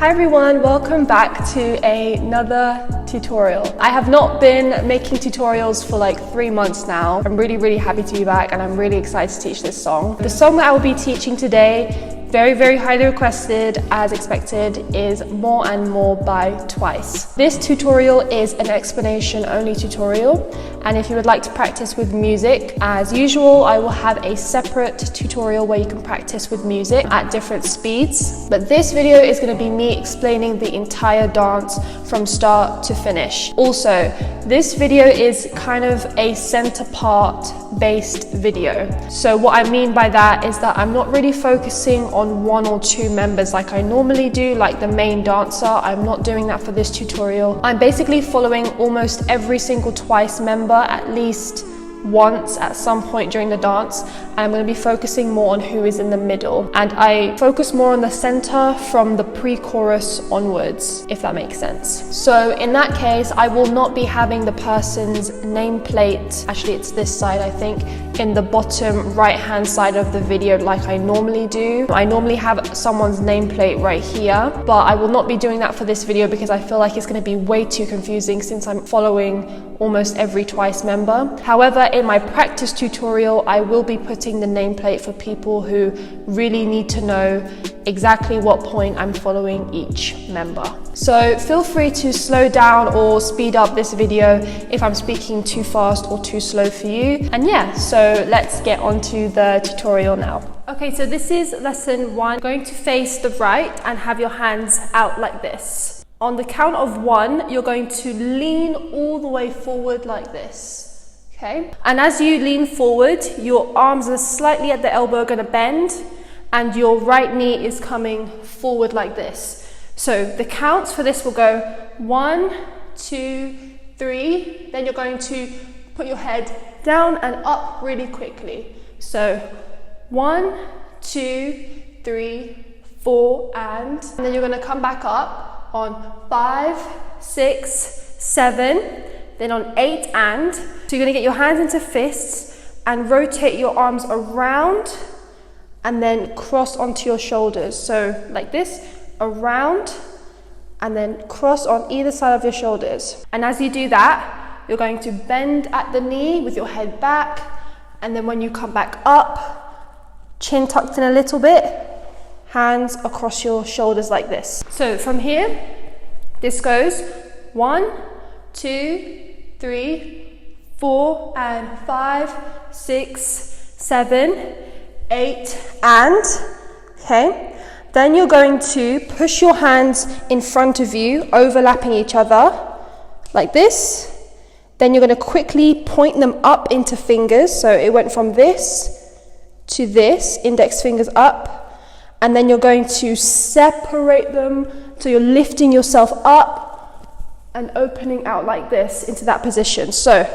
Hi everyone, welcome back to another tutorial. I have not been making tutorials for like 3 months now. I'm really happy to be back and I'm really excited to teach this song. The song that I will be teaching today, very highly requested as expected, is More and More by Twice. This tutorial is an explanation only tutorial, and if you would like to practice with music, as usual, I will have a separate tutorial where you can practice with music at different speeds. But this video is going to be me explaining the entire dance from start to finish. Also, this video is kind of a center part based video. So what I mean by that is that I'm not really focusing on 1 or 2 members like I normally do, like the main dancer. I'm not doing that for this tutorial. I'm basically following almost every single Twice member at least once at some point during the dance. I'm going to be focusing more on who is in the middle, and I focus more on the center from the pre-chorus onwards, if that makes sense. So in that case, I will not be having the person's nameplate, actually it's this side I think, in the bottom right hand side of the video like I normally do. I normally have someone's nameplate right here, but I will not be doing that for this video because I feel like it's going to be way too confusing since I'm following almost every Twice member. However, in my practice tutorial, I will be putting the nameplate for people who really need to know exactly what point I'm following each member. So feel free to slow down or speed up this video if I'm speaking too fast or too slow for you. And yeah, so let's get on to the tutorial now. Okay, so this is lesson 1. Going to face the right and have your hands out like this. On the count of 1, you're going to lean all the way forward like this. Okay, and as you lean forward, your arms are slightly at the elbow going to bend, and your right knee is coming forward like this. So the counts for this will go 1, 2, 3. Then you're going to put your head down and up really quickly. So 1, 2, 3, 4, and then you're going to come back up on 5, 6, 7. Then on 8 and. So you're going to get your hands into fists and rotate your arms around and then cross onto your shoulders. So like this, around and then cross on either side of your shoulders. And as you do that, you're going to bend at the knee with your head back, and then when you come back up, chin tucked in a little bit, hands across your shoulders like this. So from here, this goes 1, 2, 3, 4, and 5, 6, 7, 8, and. Okay, then you're going to push your hands in front of you, overlapping each other like this. Then you're going to quickly point them up into fingers. So it went from this to this, index fingers up, and then you're going to separate them. So you're lifting yourself up and opening out like this into that position. So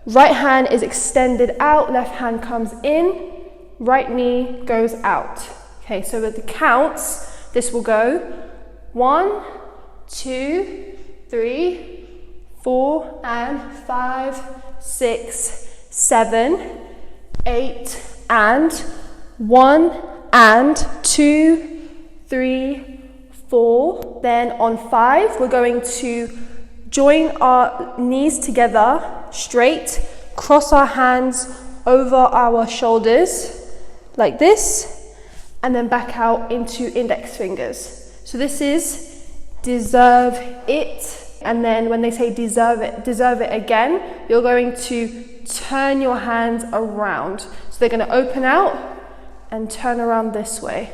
right hand is extended out, left hand comes in, right knee goes out. Okay, so with the counts, this will go 1, 2, 3, 4, and 5, 6, 7, 8, and 1, and 2, 3, 4. Then on 5, we're going to join our knees together straight, cross our hands over our shoulders like this, and then back out into index fingers. So this is deserve it. And then when they say deserve it again, you're going to turn your hands around. So they're going to open out and turn around this way.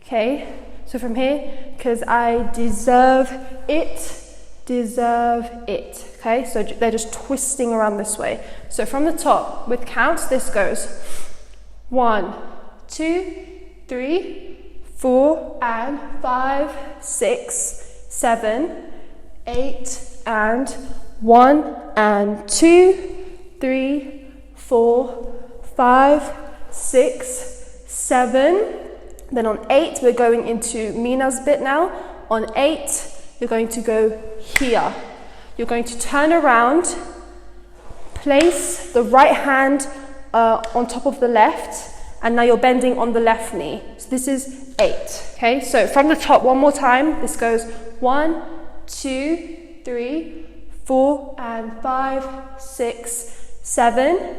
Okay, so from here, because I deserve it. Okay, so they're just twisting around this way. So from the top, with counts, this goes 1, 2, 3, 4, and 5, 6, 7, 8, and 1, and 2, 3, 4, 5, 6, 7. Then on 8, we're going into Mina's bit now. On 8, you're going to go here. You're going to turn around, place the right hand on top of the left, and now you're bending on the left knee. So this is 8, okay? So from the top, one more time, this goes 1, 2, 3, 4, and 5, 6, 7,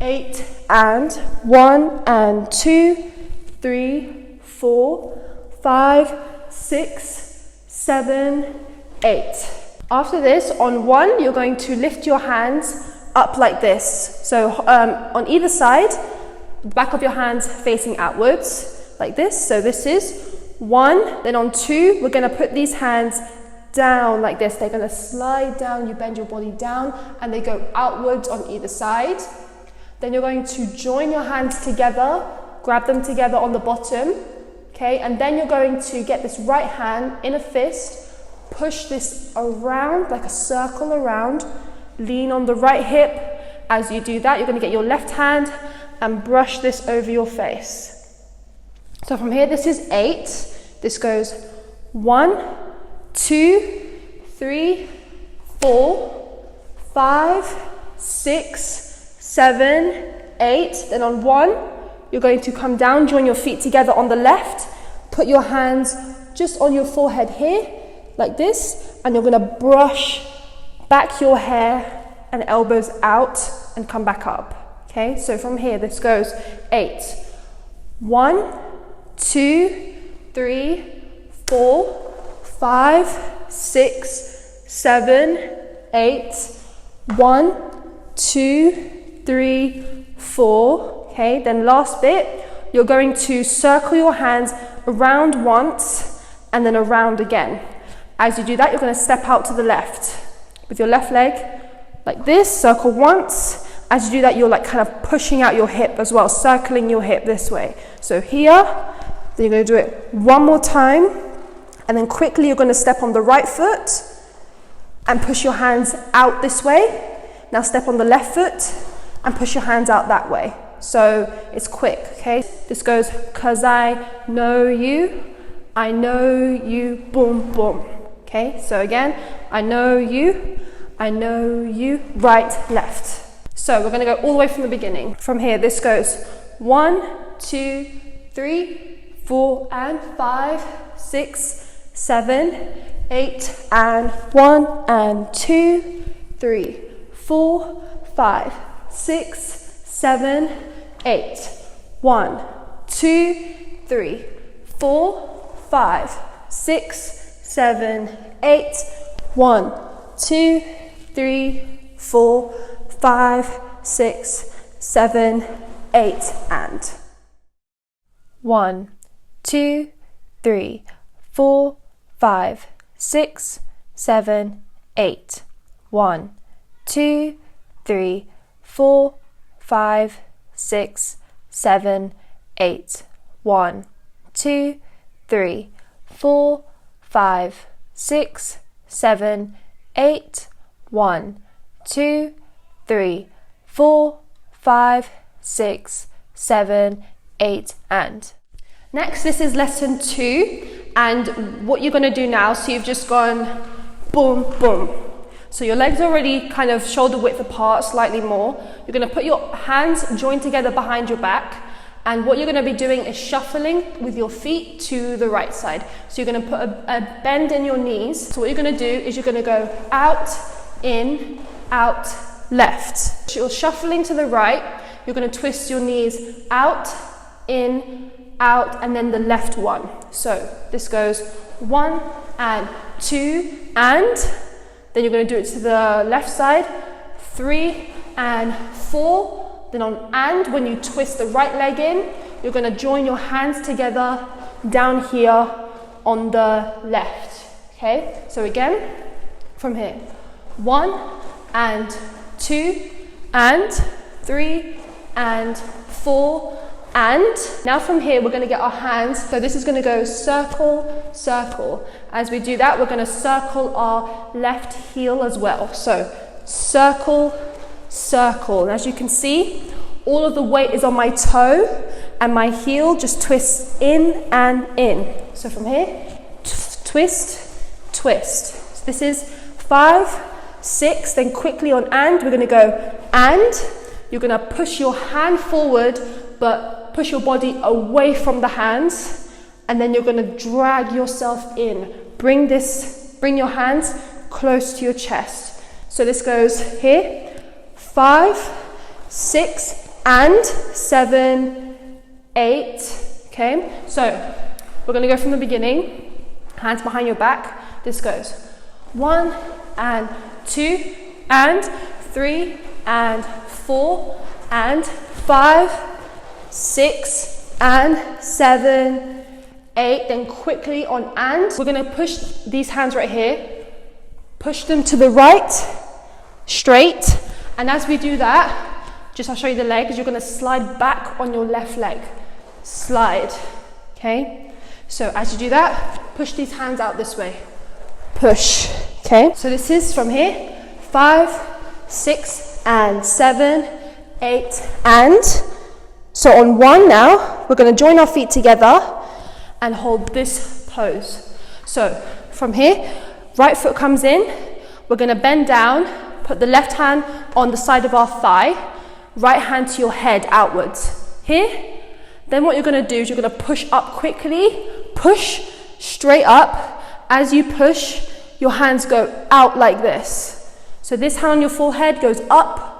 8, and 1, and 2, 3, 4, 5, 6, 7, 8. After this, on 1, you're going to lift your hands up like this. So on either side, the back of your hands facing outwards, like this. So this is 1. Then on 2, we're going to put these hands down like this. They're going to slide down. You bend your body down, and they go outwards on either side. Then you're going to join your hands together, grab them together on the bottom, okay? And then you're going to get this right hand in a fist, push this around like a circle around, lean on the right hip. As you do that, you're going to get your left hand and brush this over your face. So from here, this is 8. This goes 1, 2, 3, 4, 5, 6, 7, 8. Then on 1, you're going to come down, join your feet together on the left, put your hands just on your forehead here, like this, and you're going to brush back your hair and elbows out and come back up. Okay, so from here, this goes 8. 1, 2, 3, 4, 5, 6, 7, 8. 1, 2, 3, 4. Okay, then last bit, you're going to circle your hands around once and then around again. As you do that, you're going to step out to the left with your left leg like this, circle once. As you do that, you're like kind of pushing out your hip as well, circling your hip this way. So here, then you're going to do it one more time, and then quickly you're going to step on the right foot and push your hands out this way. Now step on the left foot and push your hands out that way. So it's quick, okay? This goes, 'cause I know you, boom, boom. Okay, so again, I know you, right, left. So we're going to go all the way from the beginning. From here, this goes 1, 2, 3, 4, and 5, 6, 7, 8, and 1, and 2, 3, 4, 5, 6, 7, 8. 1, 2, 3, 4, 5, 6, 7, 8. 1, 2, 3, 4, 5, 6, 7, 8, and 1, 2, 3, 4, 5, 6, 7, 8. 1, 2, 3, 4, 5, 6, 7, 8. 1, 2, 3, 4, 5, 6, 7, 8. 1, 2, 3, 4, 5, 6, 7, 8, and. Next, this is lesson 2, and what you're going to do now, so you've just gone boom, boom. So your legs are already kind of shoulder width apart, slightly more. You're going to put your hands joined together behind your back, and what you're going to be doing is shuffling with your feet to the right side. So you're going to put a bend in your knees. So what you're going to do is you're going to go out, in, out, left. So you're shuffling to the right. You're going to twist your knees out, in, out, and then the left one. So this goes 1 and 2 and, then you're going to do it to the left side, 3 and 4. Then on and, when you twist the right leg in, you're going to join your hands together down here on the left. Okay, so again, from here, 1 and 2 and 3 and 4 and. Now from here, we're going to get our hands, so this is going to go circle, circle. As we do that, we're going to circle our left heel as well. So circle, circle. And as you can see, all of the weight is on my toe and my heel just twists in and in. So from here, twist, twist. So this is 5, 6, then quickly on and, we're going to go and. You're going to push your hand forward, but push your body away from the hands, and then you're gonna drag yourself in. Bring your hands close to your chest. So this goes here, 5, 6, and 7, 8, okay? So we're gonna go from the beginning, hands behind your back. This goes 1 and 2 and 3 and 4 and 5, 6 and 7, 8. Then quickly on and, we're gonna push these hands right here, push them to the right, straight. And as we do that, I'll show you the legs, you're gonna slide back on your left leg. Slide, okay? So as you do that, push these hands out this way. Push, okay? So this is from here, 5, 6, and 7, 8, and. So on 1 now, we're gonna join our feet together and hold this pose. So from here, right foot comes in, we're gonna bend down, put the left hand on the side of our thigh, right hand to your head outwards. Here, then what you're gonna do is you're gonna push up quickly, push straight up. As you push, your hands go out like this. So this hand on your forehead goes up,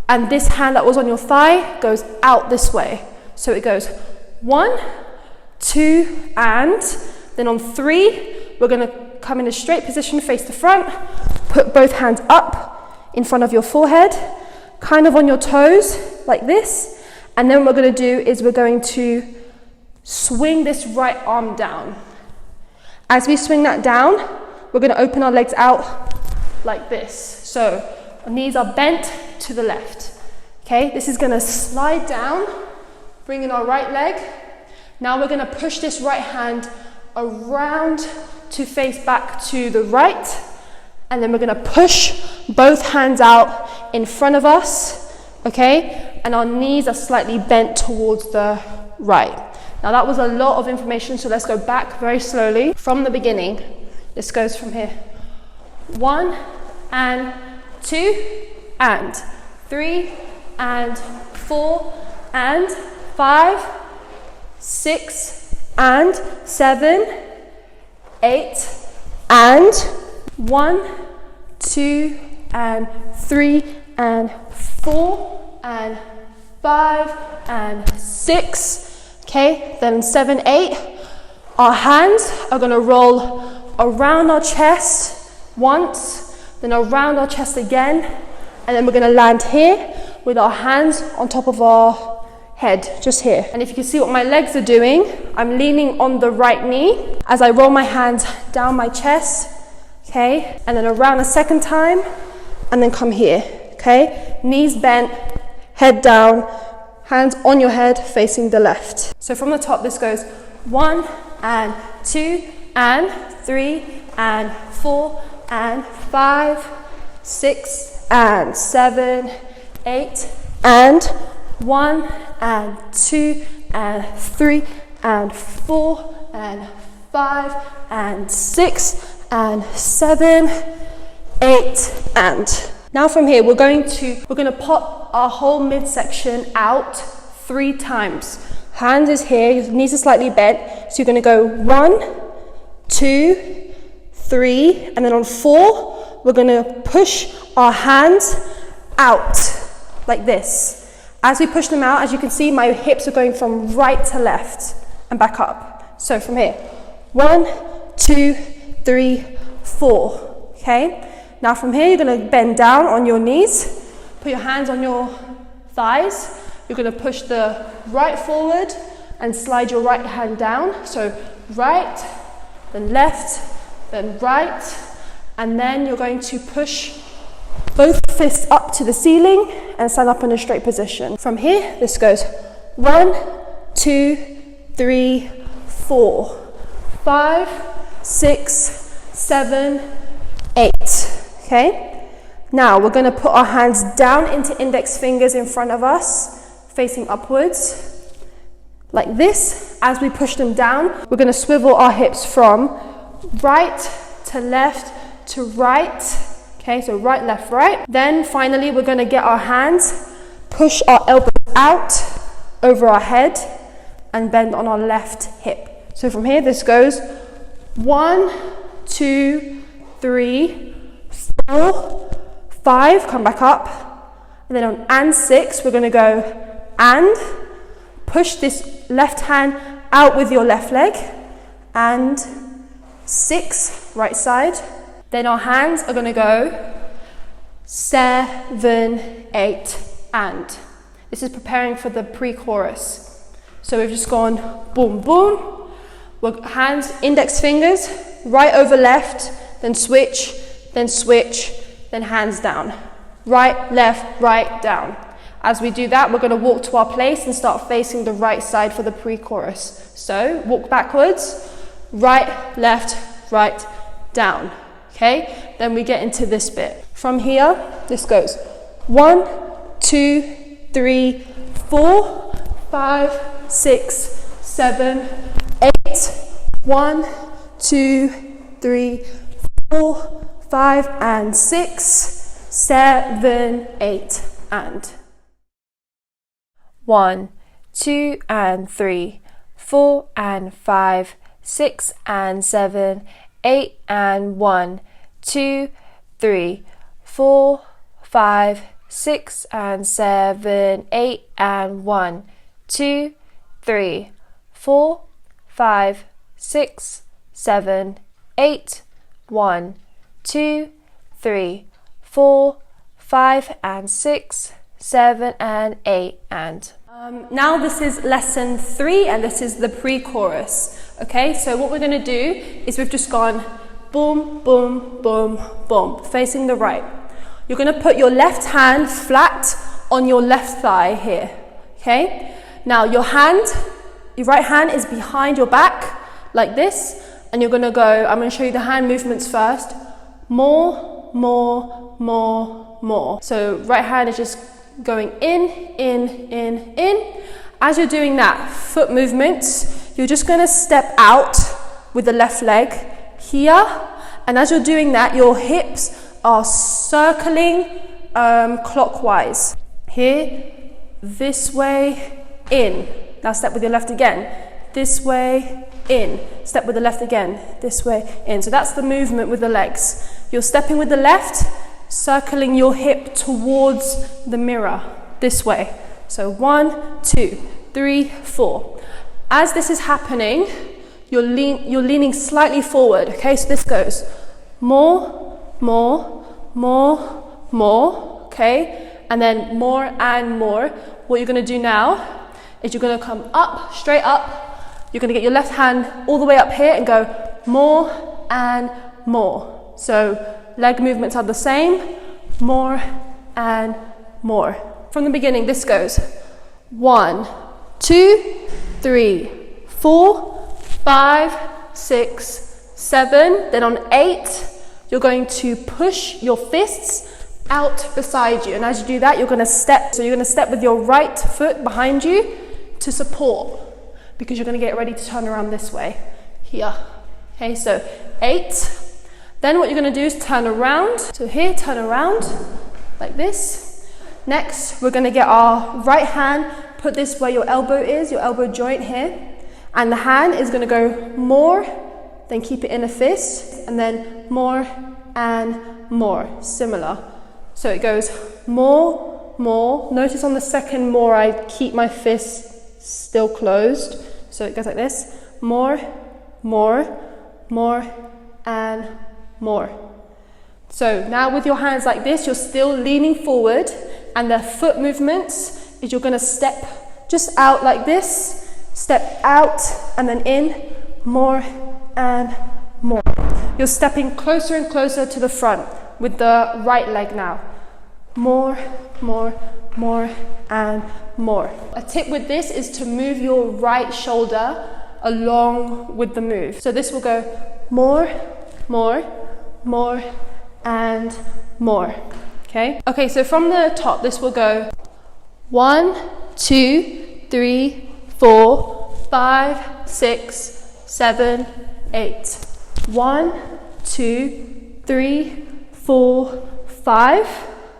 and this hand that was on your thigh goes out this way. So it goes 1, 2, and then on 3, we're gonna come in a straight position, face the front, put both hands up in front of your forehead, kind of on your toes, like this. And then what we're gonna do is we're going to swing this right arm down. As we swing that down, we're gonna open our legs out like this. So our knees are bent to the left. Okay, this is gonna slide down, bring in our right leg. Now we're gonna push this right hand around to face back to the right. And then we're gonna push both hands out in front of us, okay? And our knees are slightly bent towards the right. Now that was a lot of information, so let's go back very slowly from the beginning. This goes from here. 1 and 2 and 3 and 4 and 5, 6 and 7, 8 and 1, 2 and 3 and 4 and 5 and 6. Okay, then 7, 8. Our hands are gonna roll around our chest once, then around our chest again, and then we're gonna land here with our hands on top of our head, just here. And if you can see what my legs are doing, I'm leaning on the right knee as I roll my hands down my chest, okay, and then around a second time, and then come here, okay? Knees bent, head down, hands on your head facing the left. So from the top, this goes 1 and 2 and 3 and 4 and 5, 6 and 7, 8 and 1 and 2 and 3 and 4 and 5 and 6 and 7, 8 and. Now from here, we're gonna pop our whole midsection out 3 times. Hand is here, your knees are slightly bent. So you're gonna go 1, 2, 3, and then on 4, we're gonna push our hands out like this. As we push them out, as you can see, my hips are going from right to left and back up. So from here, 1, 2, 3, 4, okay? Now from here, you're gonna bend down on your knees, put your hands on your thighs. You're gonna push the right forward and slide your right hand down. So right, then left, then right, and then you're going to push both fists up to the ceiling and stand up in a straight position. From here, this goes 1, 2, 3, 4, 5, 6, 7, 8. Okay? Now we're going to put our hands down into index fingers in front of us, facing upwards, like this. As we push them down, we're going to swivel our hips from right to left to right. Okay, so right, left, right. Then finally, we're going to get our hands, push our elbows out, over our head and bend on our left hip. So from here, this goes 1, 2, 3, 4, 5, come back up. And then on and 6, we're going to go and push this left hand out with your left leg, and 6, right side. Then our hands are going to go 7, 8, and. This is preparing for the pre-chorus. So we've just gone boom, boom. Hands, index fingers, right over left, then switch, then hands down. Right, left, right, down. As we do that, we're going to walk to our place and start facing the right side for the pre-chorus. So walk backwards, right, left, right, down. Okay, then we get into this bit. From here, this goes 1, 2, 3, 4, 5, 6, 7, 8. 1, 2, 3, 4, 5, and 6, 7, 8, and. 1, 2, and 3, 4, and 5, 6, and 7, 8, and 1, 2, 3, 4, 5, 6, and 7, 8, and 1, 2, 3, 4, 5, 6, 7, 8, 1, 2, 3, 4, 5, and 6, 7, and 8, and. Now this is lesson 3, and this is the pre-chorus. Okay, so what we're going to do is we've just gone boom, boom, boom, boom, facing the right. You're going to put your left hand flat on your left thigh here. Okay, now your right hand is behind your back like this, and you're going to go, I'm going to show you the hand movements first. More, more, more, more. So right hand is just going in, in, in, in. As you're doing that foot movements, you're just going to step out with the left leg here, and as you're doing that, your hips are circling clockwise. Here, this way, in. Now step with your left again. This way, in. Step with the left again. This way, in. So that's the movement with the legs. You're stepping with the left, circling your hip towards the mirror, this way. So 1, 2, 3, 4. As this is happening, you're leaning slightly forward, okay? So this goes more, more, more, more, okay? And then more and more. What you're gonna do now is you're gonna come up, straight up. You're gonna get your left hand all the way up here and go more and more. So leg movements are the same, more and more. From the beginning, this goes 1, 2, 3, 4, 5, 6, 7. Then on 8, you're going to push your fists out beside you. And as you do that, you're going to step. So you're going to step with your right foot behind you to support, because you're going to get ready to turn around this way, here. Okay, so 8. Then what you're going to do is turn around. So here, turn around like this. Next, we're going to get our right hand, put this where your elbow is, your elbow joint here. And the hand is going to go more, then keep it in a fist, and then more and more, similar. So it goes more, more. Notice on the second more, I keep my fist still closed. So it goes like this, more, more, more, and more. So now with your hands like this, you're still leaning forward, and the foot movements is you're going to step just out like this, step out and then in, more and more. You're stepping closer and closer to the front with the right leg now. More, more, more, and more. A tip with this is to move your right shoulder along with the move. So this will go more, more, more, and more. Okay? Okay, so from the top, this will go 1, 2, 3, 4, 5, 6, 7, 8. 1, 2, 3, 4, 5.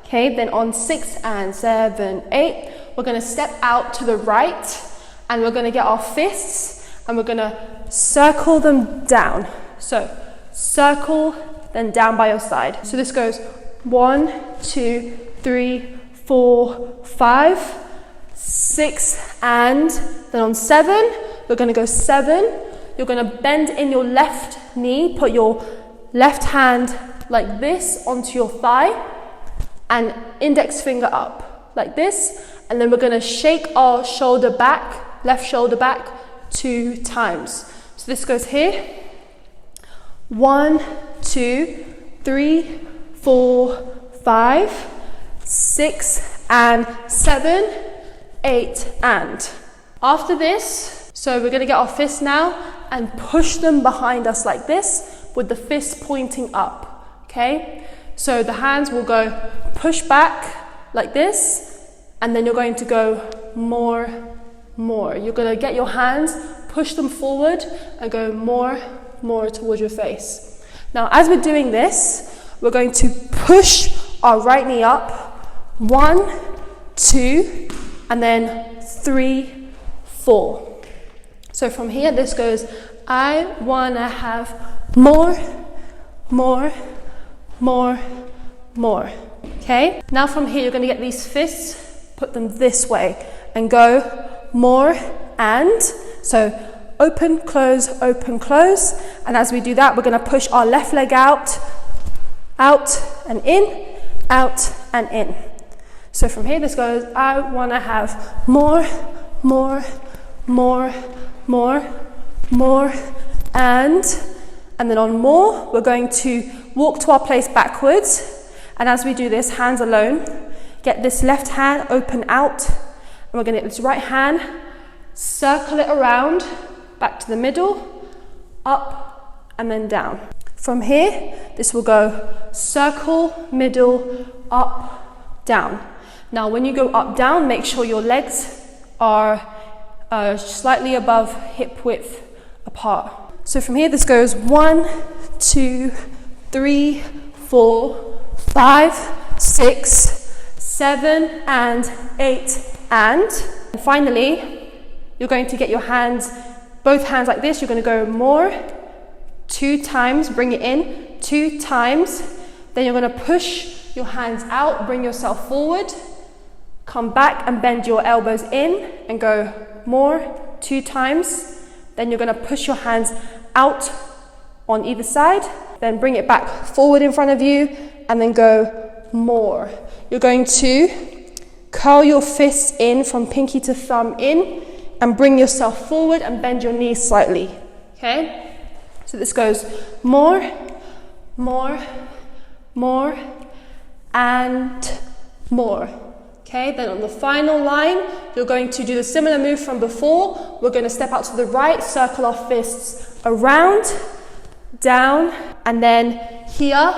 Okay, then on 6 and 7, 8. we're going to step out to the right and we're going to get our fists and we're going to circle them down. So circle, then down by your side. So this goes 1, 2, 3, 4, 5, 6, and then on 7, we're going to go 7. You're going to bend in your left knee, put your left hand like this onto your thigh and index finger up like this, and then we're going to shake our shoulder back, left shoulder back 2 times. So this goes here, 1, 2, 3, 4, 5, 6, and 7, 8, and. After this, so we're going to get our fists now and push them behind us like this with the fists pointing up, okay? So the hands will go push back like this, and then you're going to go more. You're going to get your hands, push them forward, and go more towards your face. Now, as we're doing this, we're going to push our right knee up, 1, 2, and then 3, 4. So from here, this goes, I wanna have more. Okay? Now from here, you're gonna get these fists, put them this way, and go more and. So open, close, and as we do that, we're gonna push our left leg out and in, out and in. So from here, this goes, I wanna have more, and then on more, we're going to walk to our place backwards, and as we do this, hands alone, get this left hand open out, and we're gonna get this right hand, circle it around, back to the middle, up, and then down. From here, this will go circle, middle, up, down. Now, when you go up, down, make sure your legs are slightly above hip width apart. So from here, this goes 1, 2, 3, 4, 5, 6, 7, and 8, and finally, you're going to get your hands, both hands like this. You're going to go more, 2 times, bring it in, 2 times. Then you're going to push your hands out, bring yourself forward, come back and bend your elbows in and go more, 2 times. Then you're going to push your hands out on either side, then bring it back forward in front of you, and then go more. You're going to curl your fists in from pinky to thumb in and bring yourself forward and bend your knees slightly, okay? So this goes more, and more. Okay, then on the final line, you're going to do the similar move from before. We're going to step out to the right, circle our fists around, down, and then here,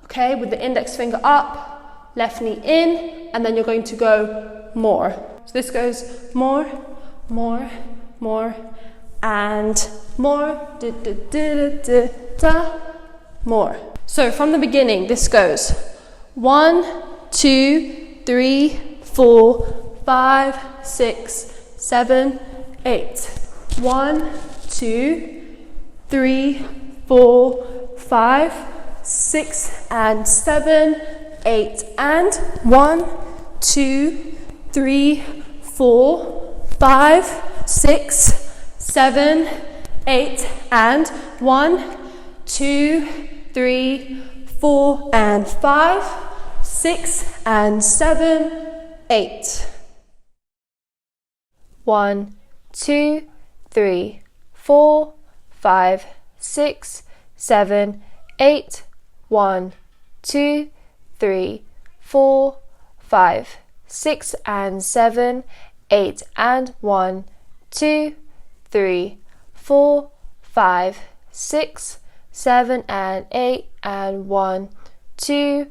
okay, with the index finger up, left knee in, and then you're going to go more. So this goes more, and more, more. So from the beginning, this goes 1, 2, 3, 4, 5, 6, 7, 8. 1, 2, 3, 4, 5, 6, and 7, 8, and 1, 2, 3, 4, 5, 6, 7, 8, and 1, 2, 3, 4, and 5, 6, and 7, 8. 1, 2, 3, 4, 5, 6, 7, 8. 1, 2, 3, 4, 5, 6, and 7, 8, and 1, 2, 3, 4, 5, 6, 7, and 8, and 1, 2,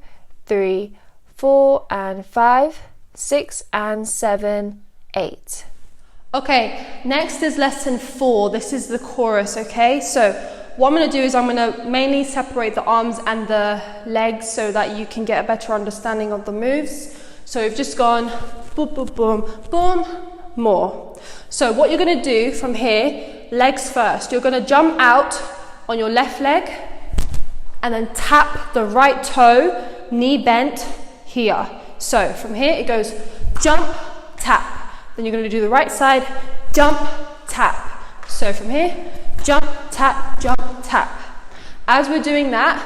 3, 4, and 5, 6, and 7, 8. Okay, next is lesson 4. This is the chorus, okay? So what I'm going to do is I'm going to mainly separate the arms and the legs so that you can get a better understanding of the moves. So we've just gone boom, boom, boom, boom, more. So what you're gonna do from here, legs first. You're gonna jump out on your left leg and then tap the right toe, knee bent here. So from here it goes jump, tap. Then you're gonna do the right side, jump, tap. So from here, jump, tap, jump, tap. As we're doing that,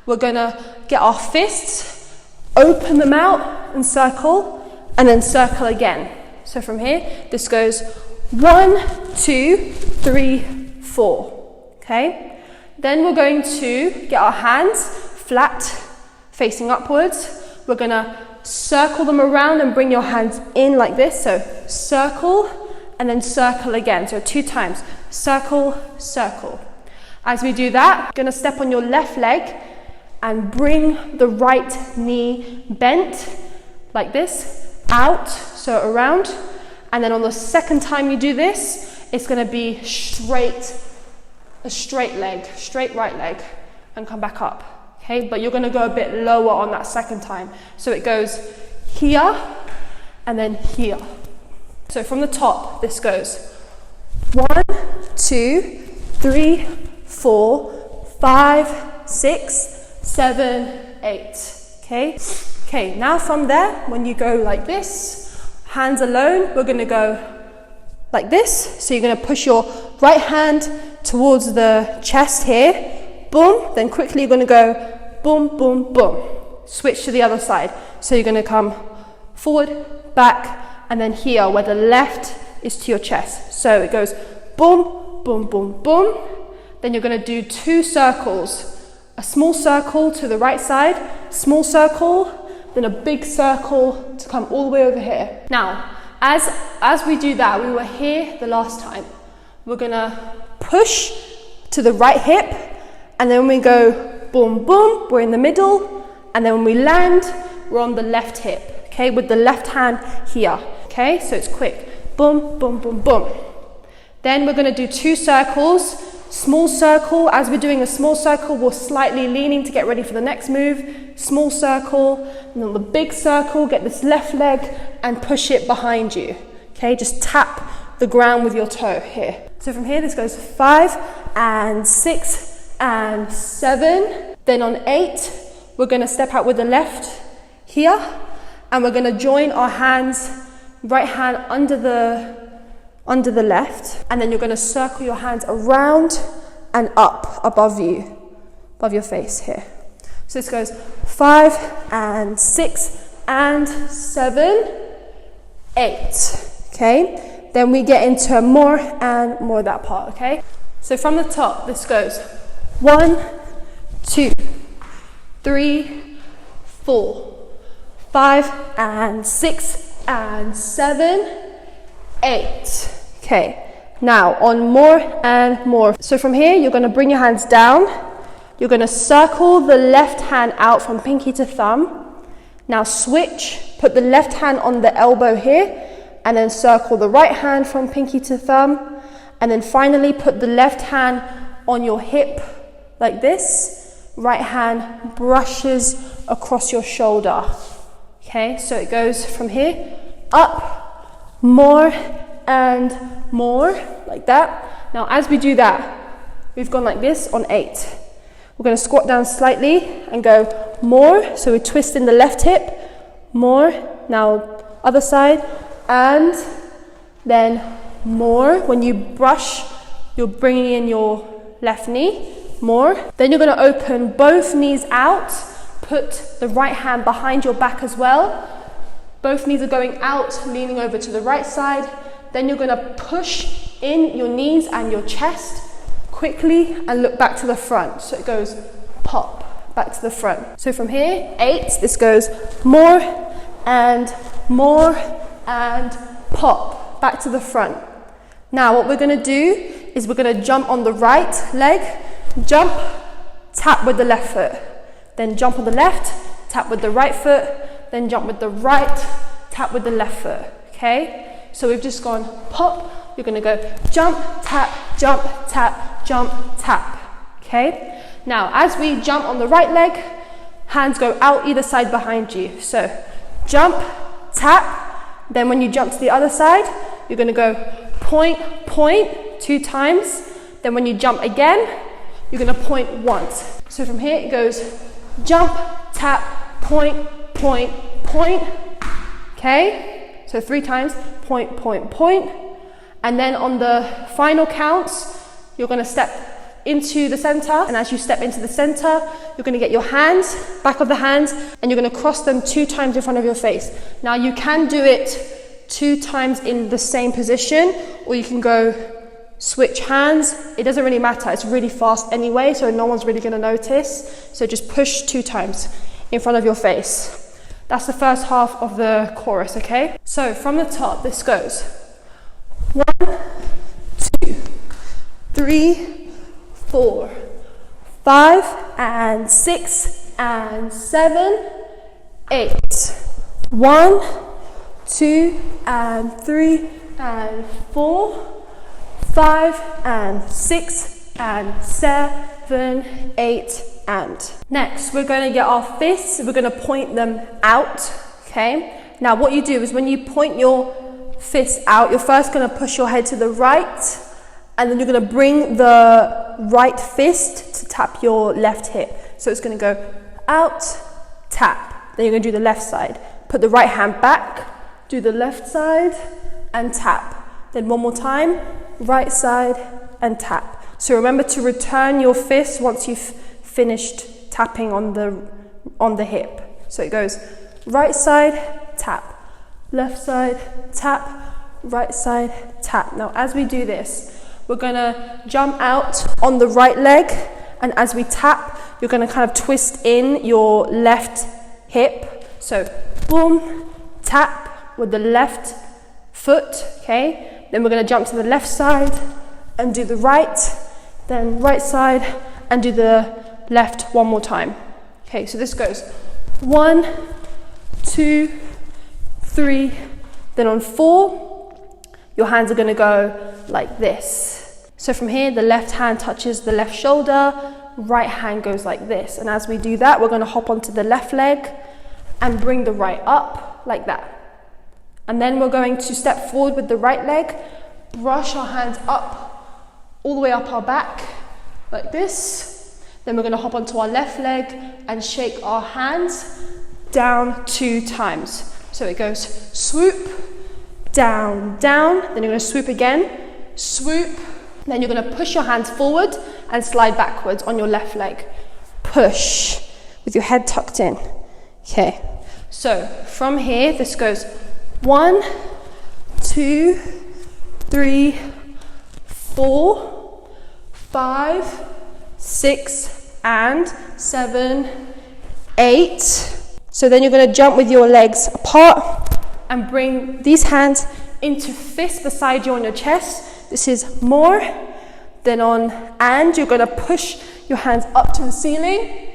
we're gonna get our fists, open them out and circle, and then circle again. So from here, this goes 1, 2, 3, 4, okay? Then we're going to get our hands flat, facing upwards. We're gonna circle them around and bring your hands in like this. So circle and then circle again. So 2 times, circle, circle. As we do that, you're gonna step on your left leg and bring the right knee bent like this, out, so around. And then on the second time you do this, it's gonna be straight, a straight leg, straight right leg, and come back up, okay? But you're gonna go a bit lower on that second time. So it goes here, and then here. So from the top, this goes 1, 2, 3, 4, 5, 6, 7, 8, okay? Okay, now from there, when you go like this, hands alone, we're gonna go like this. So you're gonna push your right hand towards the chest here, boom, then quickly you're gonna go boom, boom, boom. Switch to the other side. So you're gonna come forward, back, and then here where the left is to your chest. So it goes boom, boom, boom, boom. Then you're gonna do 2 circles. A small circle to the right side, small circle, then a big circle to come all the way over here. Now, as we do that, we were here the last time. We're gonna push to the right hip, and then we go boom, boom, we're in the middle, and then when we land, we're on the left hip, okay, with the left hand here, okay, so it's quick, boom, boom, boom, boom. Then we're gonna do 2 circles, small circle. As we're doing a small circle, we're slightly leaning to get ready for the next move, small circle, and then the big circle, get this left leg and push it behind you, okay, just tap the ground with your toe here. So from here, this goes 5 and 6 and 7. Then on 8, we're gonna step out with the left here, and we're gonna join our hands, right hand under the left, and then you're gonna circle your hands around and up above you, above your face here. So this goes 5 and 6 and 7, 8, okay? Then we get into more and more of that part, okay? So from the top, this goes 1, 2, 3, 4, 5 and 6 and 7, 8. Okay, now on more and more. So from here, you're gonna bring your hands down. You're gonna circle the left hand out from pinky to thumb. Now switch, put the left hand on the elbow here, and then circle the right hand from pinky to thumb. And then finally put the left hand on your hip like this. Right hand brushes across your shoulder. Okay, so it goes from here, up, more and more, like that. Now as we do that, we've gone like this on 8. We're going to squat down slightly and go more. So we're twisting the left hip, more. Now other side, and then more. When you brush, you're bringing in your left knee, more. Then you're going to open both knees out, put the right hand behind your back as well. Both knees are going out, leaning over to the right side. Then you're going to push in your knees and your chest quickly and look back to the front. So it goes pop, back to the front. So from here, 8, this goes more and pop, back to the front. Now what we're going to do is we're going to jump on the right leg, jump, tap with the left foot. Then jump on the left, tap with the right foot, then jump with the right, tap with the left foot, okay? So we've just gone pop, you're gonna go jump, tap, jump, tap, jump, tap, okay? Now, as we jump on the right leg, hands go out either side behind you. So jump, tap. Then when you jump to the other side, you're going to go point, point 2 times. Then when you jump again, you're going to point once. So from here it goes jump, tap, point, point, point. Okay? So 3 times, point, point, point. And then on the final counts, you're going to step into the center, and as you step into the center, you're going to get your hands, back of the hands, and you're going to cross them 2 times in front of your face. Now you can do it 2 times in the same position, or you can go switch hands. It doesn't really matter, it's really fast anyway, so no one's really going to notice. So just push 2 times in front of your face. That's the first half of the chorus, okay? So from the top, this goes 1, 2, 3, 4, 5, and 6, and 7, 8. 1, 2, and 3, and 4, 5, and 6, and 7, 8, and. Next, we're going to get our fists, we're going to point them out, okay? Now what you do is when you point your fist out, you're first going to push your head to the right, and then you're going to bring the right fist to tap your left hip. So it's going to go out, tap. Then you're going to do the left side. Put the right hand back, do the left side, and tap. Then one more time, right side, and tap. So remember to return your fist once you've finished tapping on the hip. So it goes right side, tap. Left side, tap. Right side, tap. Now as we do this, we're going to jump out on the right leg, and as we tap, you're going to kind of twist in your left hip. So boom, tap with the left foot, okay? Then we're going to jump to the left side and do the right, then right side and do the left one more time. Okay, so this goes 1, 2, 3, then on 4, your hands are going to go like this. So from here, the left hand touches the left shoulder, right hand goes like this. And as we do that, we're going to hop onto the left leg and bring the right up like that. And then we're going to step forward with the right leg, brush our hands up, all the way up our back, like this. Then we're going to hop onto our left leg and shake our hands down 2 times. So it goes swoop, down, down, then you're going to swoop again, swoop, then you're going to push your hands forward and slide backwards on your left leg. Push with your head tucked in. Okay, so from here, this goes 1, 2, 3, 4, 5, 6, and 7, 8. So then you're going to jump with your legs apart and bring these hands into fist beside you on your chest. This is more. Then on and, you're going to push your hands up to the ceiling.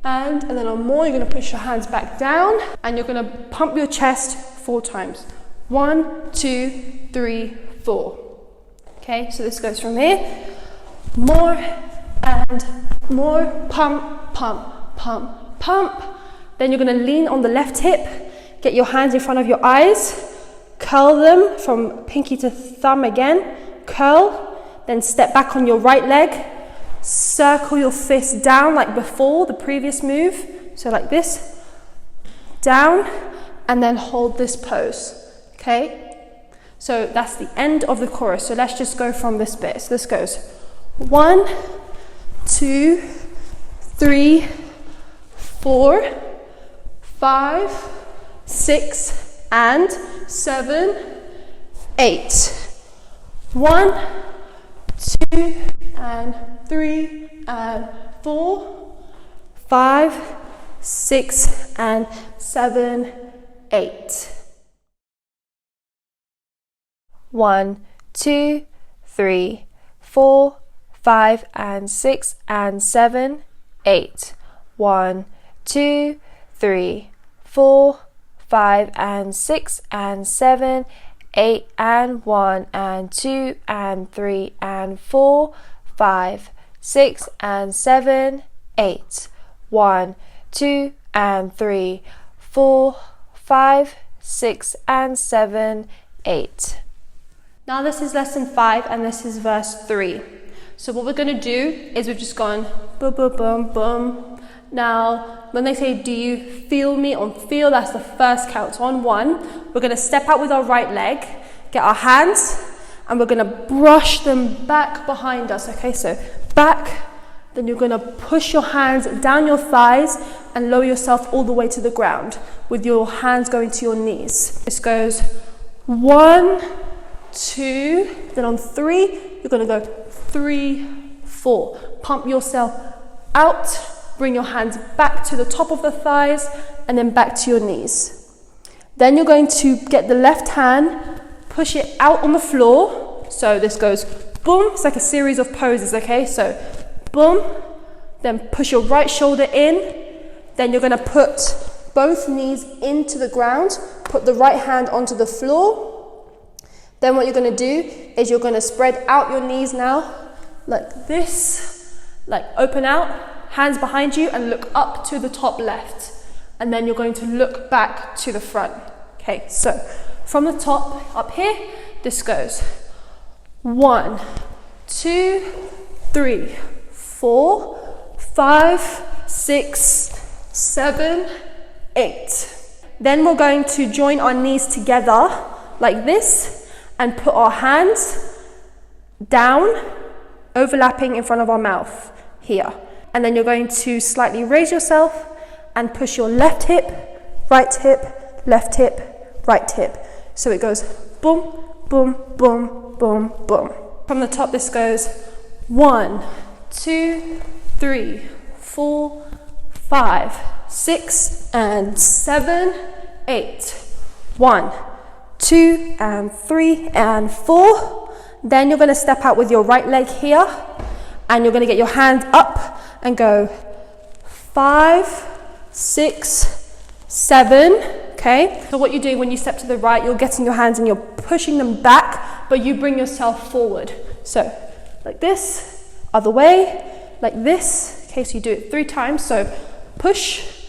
And then on more, you're going to push your hands back down. And you're going to pump your chest 4 times. 1, 2, 3, 4. Okay, so this goes from here. More and more. Pump, pump, pump, pump. Then you're going to lean on the left hip. Get your hands in front of your eyes, curl them from pinky to thumb again, curl, then step back on your right leg, circle your fist down like before, the previous move, so like this, down, and then hold this pose, okay? So that's the end of the chorus, so let's just go from this bit. So this goes 1, 2, 3, 4, 5, 6, and 7, 8. 1, 2, and 3, and 4, 5, 6, and 7, 8. 1, 2, 3, 4, 5, and 6, and 7, 8. 1, 2, 3, 4, 5, and 6, and 7, 8, and 1, and 2, and 3, and 4, 5, 6, and 7, 8. 1, 2, and 3, 4, 5, 6, and 7, 8. Now this is lesson 5 and this is verse 3. So what we're going to do is we've just gone boom, boom, boom, boom. Now, when they say, do you feel me? On feel, that's the first count. So on 1, we're going to step out with our right leg, get our hands, and we're going to brush them back behind us. Okay, so back, then you're going to push your hands down your thighs and lower yourself all the way to the ground with your hands going to your knees. This goes 1, 2, then on 3, you're going to go 3, 4. Pump yourself out, bring your hands back to the top of the thighs and then back to your knees. Then you're going to get the left hand, push it out on the floor. So this goes boom, it's like a series of poses, okay? So boom, then push your right shoulder in, then you're going to put both knees into the ground, put the right hand onto the floor. Then what you're going to do is you're going to spread out your knees now, like this, like open out, hands behind you and look up to the top left. And then you're going to look back to the front. Okay, so from the top up here, this goes 1, 2, 3, 4, 5, 6, 7, 8. Then we're going to join our knees together like this and put our hands down, overlapping in front of our mouth here. And then you're going to slightly raise yourself and push your left hip, right hip, left hip, right hip. So it goes boom, boom, boom, boom, boom. From the top, this goes 1, 2, 3, 4, 5, 6, and 7, 8. 1, 2, and 3, and 4. Then you're going to step out with your right leg here, and you're going to get your hands up and go 5, 6, 7. Okay, so what you're doing when you step to the right, you're getting your hands and you're pushing them back, but you bring yourself forward. So like this, other way, like this. Okay, so you do it 3 times. So push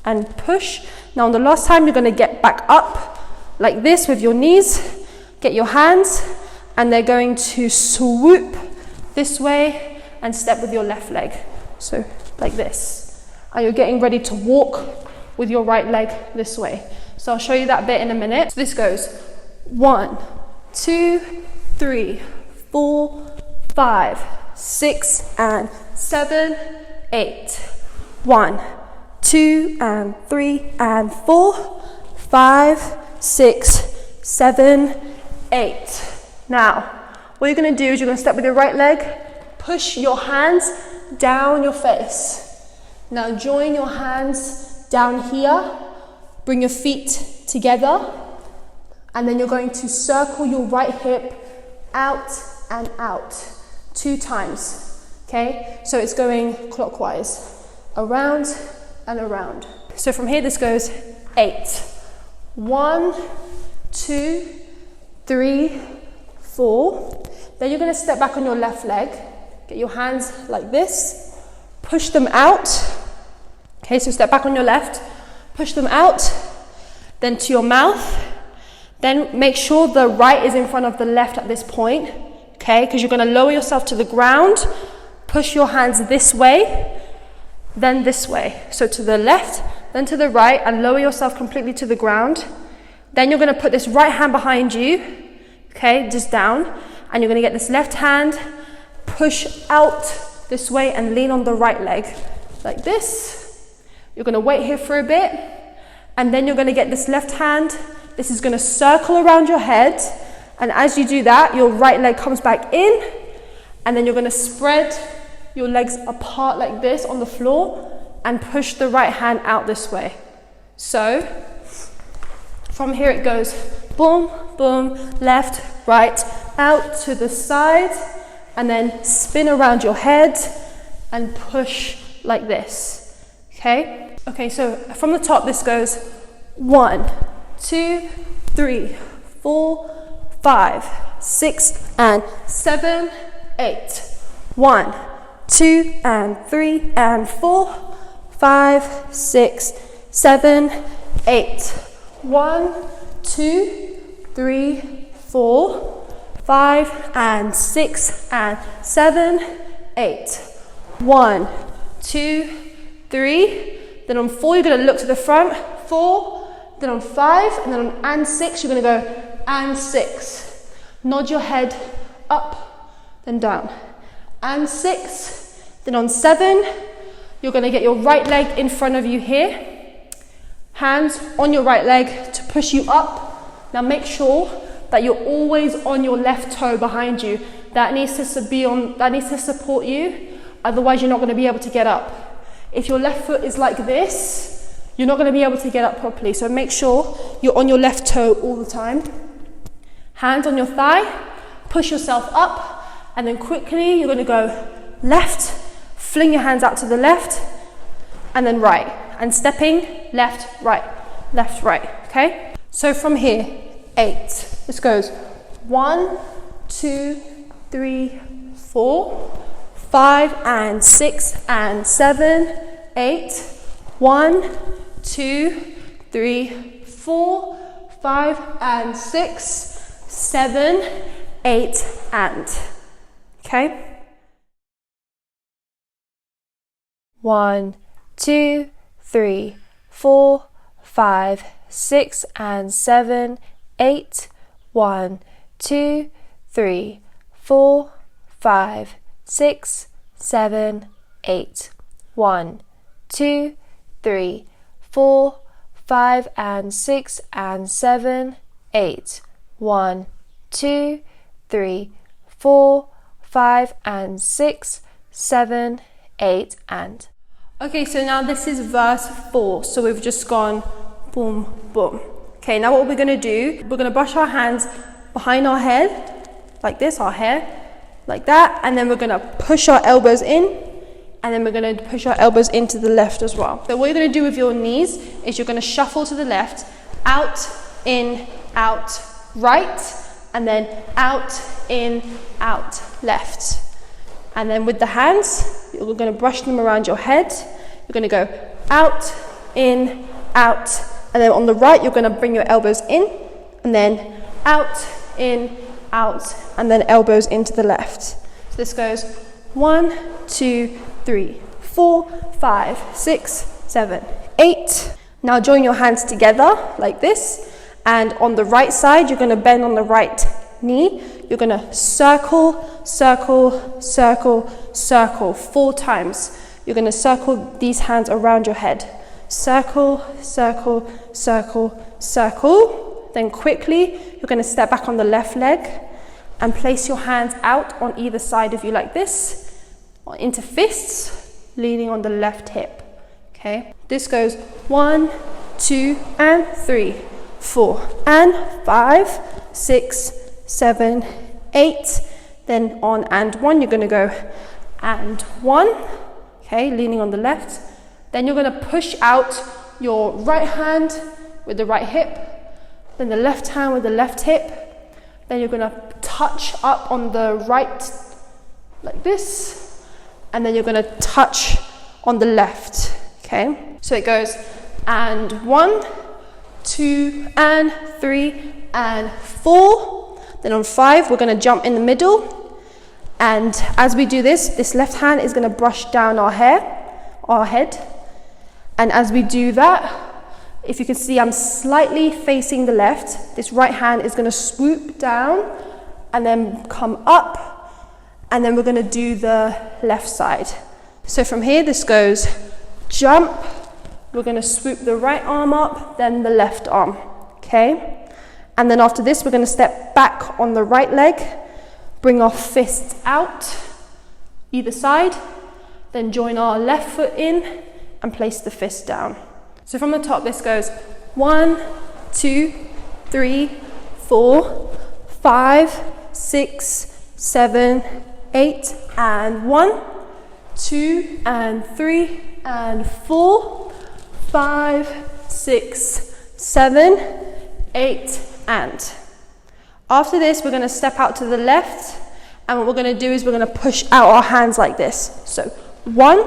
and push. Now on the last time, you're going to get back up like this with your knees, get your hands, and they're going to swoop this way and step with your left leg. So like this. And you're getting ready to walk with your right leg this way. So I'll show you that bit in a minute. So this goes 1, 2, 3, 4, 5, 6, and 7, 8. 1, 2, and 3, and 4, 5, 6, 7, 8. Now, what you're going to do is you're going to step with your right leg, push your hands down your face. Now join your hands down here, bring your feet together, and then you're going to circle your right hip out and out 2 times, okay? So it's going clockwise, around and around. So from here, this goes 8. 1, 2, 3, 4. Then you're going to step back on your left leg, get your hands like this, push them out. Okay, so step back on your left, push them out, then to your mouth. Then make sure the right is in front of the left at this point, okay? Because you're going to lower yourself to the ground, push your hands this way, then this way. So to the left, then to the right, and lower yourself completely to the ground. Then you're going to put this right hand behind you, okay, just down, and you're going to get this left hand, push out this way, and lean on the right leg, like this. You're going to wait here for a bit, and then you're going to get this left hand. This is going to circle around your head, and as you do that, your right leg comes back in, and then you're going to spread your legs apart like this on the floor and push the right hand out this way. So from here it goes boom, boom, left, right, out to the side, and then spin around your head and push like this. Okay? Okay, so from the top, this goes 1, 2, 3, 4, 5, 6, and 7, 8. 1, 2, and 3, and 4, 5, 6, 7, 8. 1, 2, 3, 4, 5, and 6, and 7, 8. 1, 2, 3. Then on 4, you're going to look to the front. 4. Then on 5, and then on and 6, you're going to go and 6. Nod your head up, then down. And 6. Then on 7, you're going to get your right leg in front of you here. Hands on your right leg to push you up. Now make sure that you're always on your left toe behind you. That needs to support you. Otherwise, you're not going to be able to get up. If your left foot is like this, you're not going to be able to get up properly. So make sure you're on your left toe all the time. Hands on your thigh, push yourself up, and then quickly you're going to go left, fling your hands out to the left, and then right. And stepping left, right, okay? So from here, 8. This goes 1, 2, 3, 4, 5, and 6, and 7, 8. 1, 2, 3, 4, 5, and 6, 7, 8, and. Okay? 1, 2, 3, 4, 5, 6, and 7, 8. 1, 2, 3, 4, 5, 6, 7, 8. 1, 2, 3, 4, 5, and 6, and 7, 8. 1, 2, 3, 4, 5, and 6, 7, 8, and. Okay, so now this is verse 4. So we've just gone boom, boom. Okay, now what we're going to do, we're going to brush our hands behind our head, like this, our hair, like that, and then we're going to push our elbows in, and then we're going to push our elbows into the left as well. So what you're going to do with your knees is you're going to shuffle to the left, out, in, out, right, and then out, in, out, left. And then with the hands, you're going to brush them around your head. You're going to go out, in, out. And then on the right, you're going to bring your elbows in. And then out, in, out. And then elbows into the left. So this goes 1, 2, 3, 4, 5, 6, 7, 8. Now join your hands together like this. And on the right side, you're going to bend on the right knee. You're going to circle, circle, circle, circle 4 times. You're going to circle these hands around your head. Circle, circle, circle, circle. Then quickly, you're going to step back on the left leg and place your hands out on either side of you like this, into fists, leaning on the left hip. Okay, this goes 1, 2, and 3, 4, and 5, 6, 7, 8. Then on and 1, you're going to go and 1. Okay, leaning on the left. Then you're going to push out your right hand with the right hip. Then the left hand with the left hip. Then you're going to touch up on the right like this. And then you're going to touch on the left. Okay, so it goes and 1, 2, and 3, and 4. Then on 5, we're going to jump in the middle. And as we do this, this left hand is going to brush down our head. And as we do that, if you can see, I'm slightly facing the left. This right hand is going to swoop down and then come up. And then we're going to do the left side. So from here, this goes jump. We're going to swoop the right arm up, then the left arm. Okay? And then after this, we're going to step back on the right leg. Bring our fists out, either side, then join our left foot in and place the fist down. So from the top, this goes 1, 2, 3, 4, 5, 6, 7, 8, and 1, 2, and 3, and 4, 5, 6, 7, 8, and. After this, we're going to step out to the left, and what we're going to do is we're going to push out our hands like this. So 1,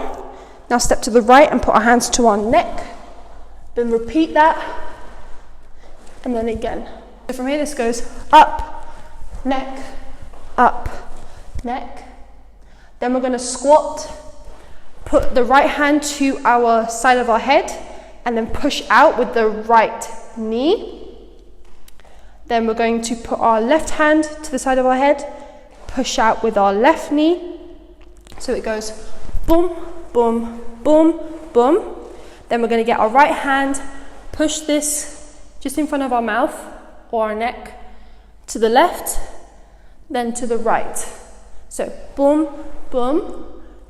now step to the right and put our hands to our neck. Then repeat that and then again. So from here, this goes up, neck, up, neck. Then we're gonna squat, put the right hand to our side of our head, and then push out with the right knee. Then we're going to put our left hand to the side of our head, push out with our left knee. So it goes boom, boom, boom, boom. Then we're going to get our right hand, push this just in front of our mouth or our neck to the left, then to the right. So boom, boom.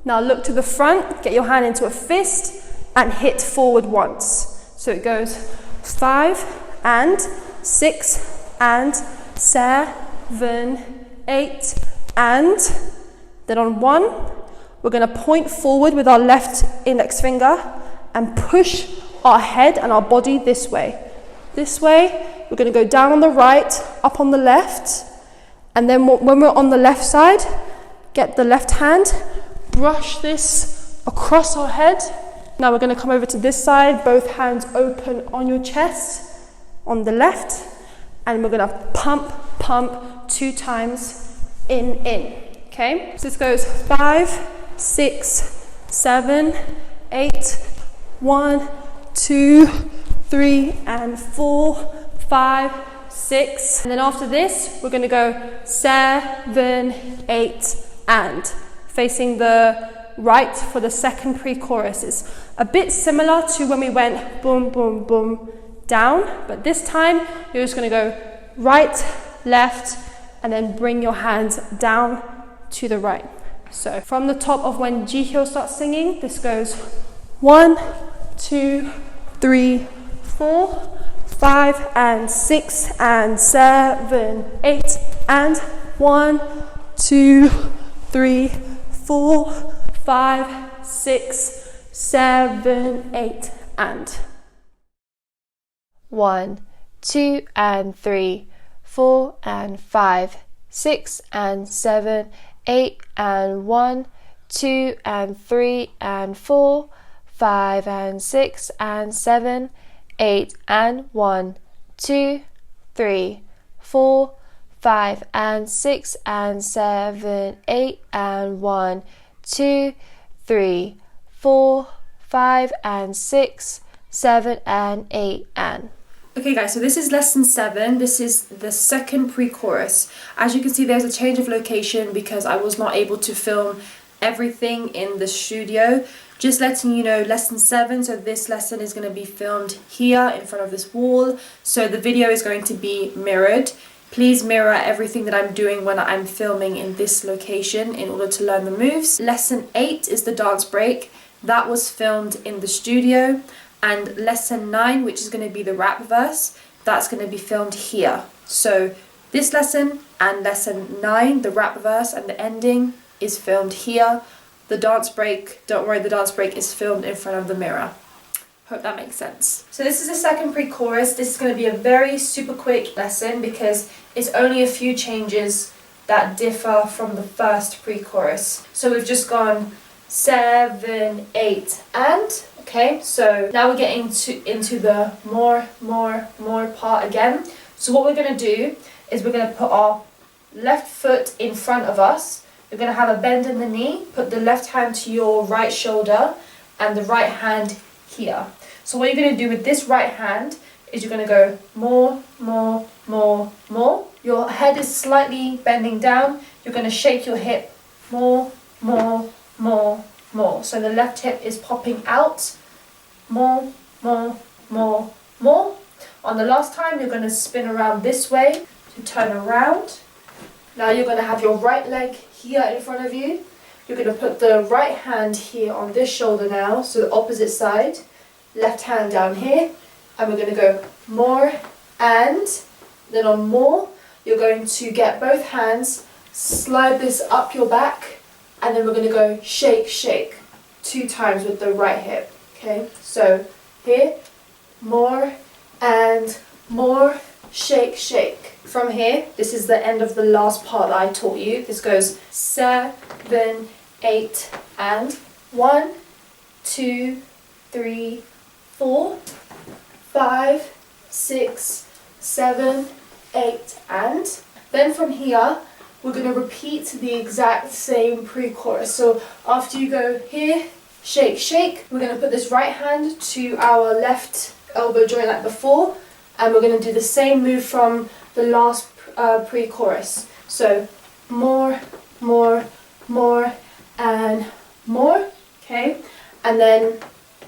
Now look to the front, get your hand into a fist and hit forward once. So it goes 5 and 6 and 7, 8 and then on 1, we're going to point forward with our left index finger and push our head and our body this way. This way, we're going to go down on the right, up on the left, and then when we're on the left side, get the left hand, brush this across our head. Now we're going to come over to this side, both hands open on your chest, on the left, and we're going to pump, pump 2 times, in, okay? So this goes 5, 6, 7, 8, 1, 2, 3, and 4, 5, 6. And then after this, we're going to go 7, 8, and facing the right for the second pre-chorus. It's a bit similar to when we went boom, boom, boom, down, but this time you're just going to go right, left, and then bring your hands down to the right. So from the top of when Jihyo starts singing, this goes 1, 2, 3, 4, 5 and 6 and 7, 8 and 1, 2, 3, 4, 5, 6, 7, 8 and 1, 2 and 3, 4 and 5, 6 and 7, 8 and 1, 2 and 3 and 4, 5 and 6 and 7, 8 and 1, 2, 3, 4, 5 and 6 and 7, 8 and 1, 2, 3, 4, 5 and 6, 7 and 8 and. Okay guys, so this is lesson 7. This is the second pre-chorus. As you can see, there's a change of location because I was not able to film everything in the studio. Just letting you know, lesson 7, so this lesson is going to be filmed here in front of this wall. So the video is going to be mirrored. Please mirror everything that I'm doing when I'm filming in this location in order to learn the moves. Lesson 8 is the dance break. That was filmed in the studio. And lesson 9, which is going to be the rap verse, that's going to be filmed here. So this lesson and lesson 9, the rap verse and the ending, is filmed here. The dance break, don't worry, the dance break is filmed in front of the mirror. Hope that makes sense. So this is the second pre-chorus. This is going to be a very super quick lesson because it's only a few changes that differ from the first pre-chorus. So we've just gone 7, 8 and, okay, so now we're getting into the more part again. So what we're going to do is we're going to put our left foot in front of us. We're going to have a bend in the knee, put the left hand to your right shoulder and the right hand here. So what you're going to do with this right hand is you're going to go more. Your head is slightly bending down. You're going to shake your hip more. So the left hip is popping out. More. On the last time, you're going to spin around this way to turn around. Now you're going to have your right leg here in front of you. You're going to put the right hand here on this shoulder now, so the opposite side. Left hand down here. And we're going to go more and then on more, you're going to get both hands, slide this up your back, and then we're going to go shake 2 times with the right hip. Okay, so here, more and more, shake. From here, this is the end of the last part that I taught you. This goes 7, 8 and 1, 2, 3, 4, 5, 6, 7, 8, and. Then from here, we're going to repeat the exact same pre-chorus. So after you go here, shake, shake, we're going to put this right hand to our left elbow joint like before, and we're going to do the same move from the last pre-chorus. So more, more, more, and more, okay? And then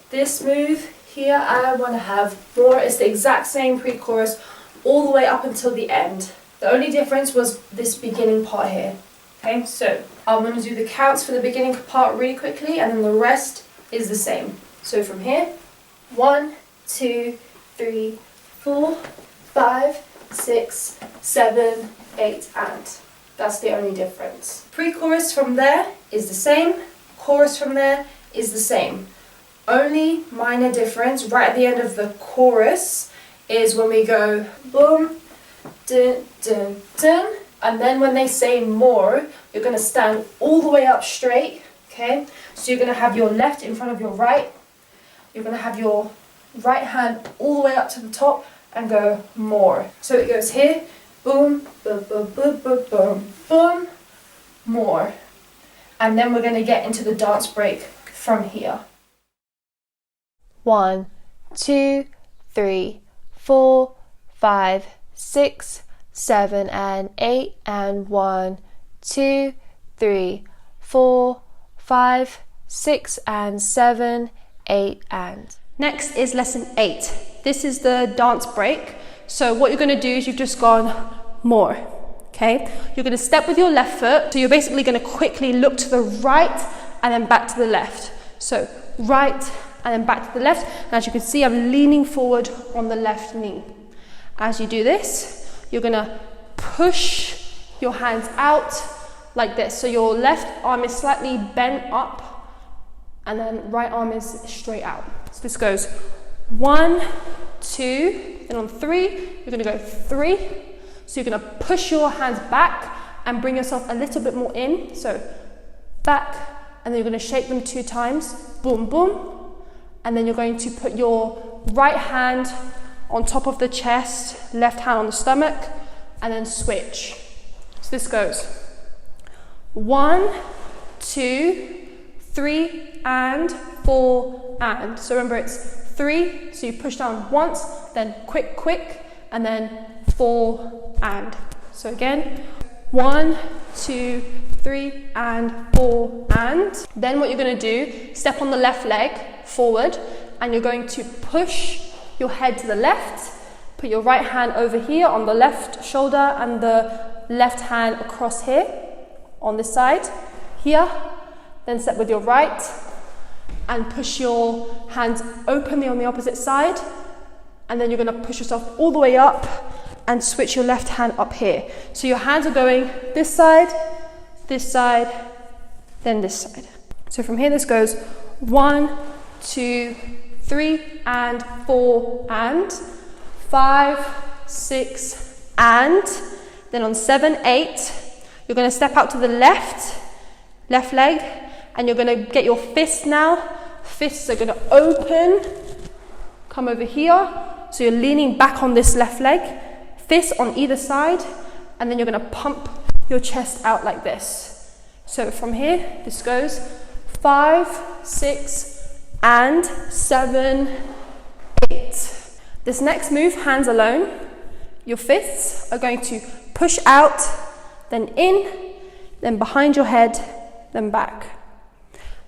this move here, I want to have more. It's the exact same pre-chorus all the way up until the end. The only difference was this beginning part here. Okay, so I'm going to do the counts for the beginning part really quickly, and then the rest is the same. So from here, 1, 2, 3, 4, 5, 6, 7, 8, and. That's the only difference. Pre-chorus from there is the same. Chorus from there is the same. Only minor difference right at the end of the chorus is when we go boom, dun, dun, dun, and then when they say more, you're going to stand all the way up straight, okay? So you're going to have your left in front of your right. You're going to have your right hand all the way up to the top and go more. So it goes here, boom, boom, boom, boom, boom, boom, boom, more. And then we're going to get into the dance break from here. 1, 2, 3, 4, 5, 6, 7, and 8, and 1, 2, 3, 4, 5, 6, and 7, 8, and. Next is lesson 8. This is the dance break. So what you're going to do is you've just gone more, okay? You're going to step with your left foot. So you're basically going to quickly look to the right and then back to the left. So right and then back to the left. And as you can see, I'm leaning forward on the left knee. As you do this, you're going to push your hands out like this. So your left arm is slightly bent up and then right arm is straight out. So this goes 1, 2, and on 3, you're going to go 3. So you're going to push your hands back and bring yourself a little bit more in. So back, and then you're going to shake them 2 times. Boom, boom. And then you're going to put your right hand on top of the chest, left hand on the stomach, and then switch. So this goes 1, 2, 3, and 4, and. So remember it's 3, so you push down once, then quick, quick, and then 4, and. So again, 1, 2, 3, and 4, and. Then what you're going to do, step on the left leg forward, and you're going to push your head to the left, put your right hand over here on the left shoulder and the left hand across here on this side, here, then step with your right and push your hands openly on the opposite side, and then you're going to push yourself all the way up and switch your left hand up here. So your hands are going this side, then this side. So from here this goes 1, 2, 3, and 4, and 5, 6, and. Then on 7, 8, you're going to step out to the left leg, and you're going to get your fists now. Fists are going to open, come over here. So you're leaning back on this left leg, fists on either side, and then you're going to pump your chest out like this. So from here, this goes 5, 6, and 7, 8. This next move, hands alone, your fists are going to push out, then in, then behind your head, then back.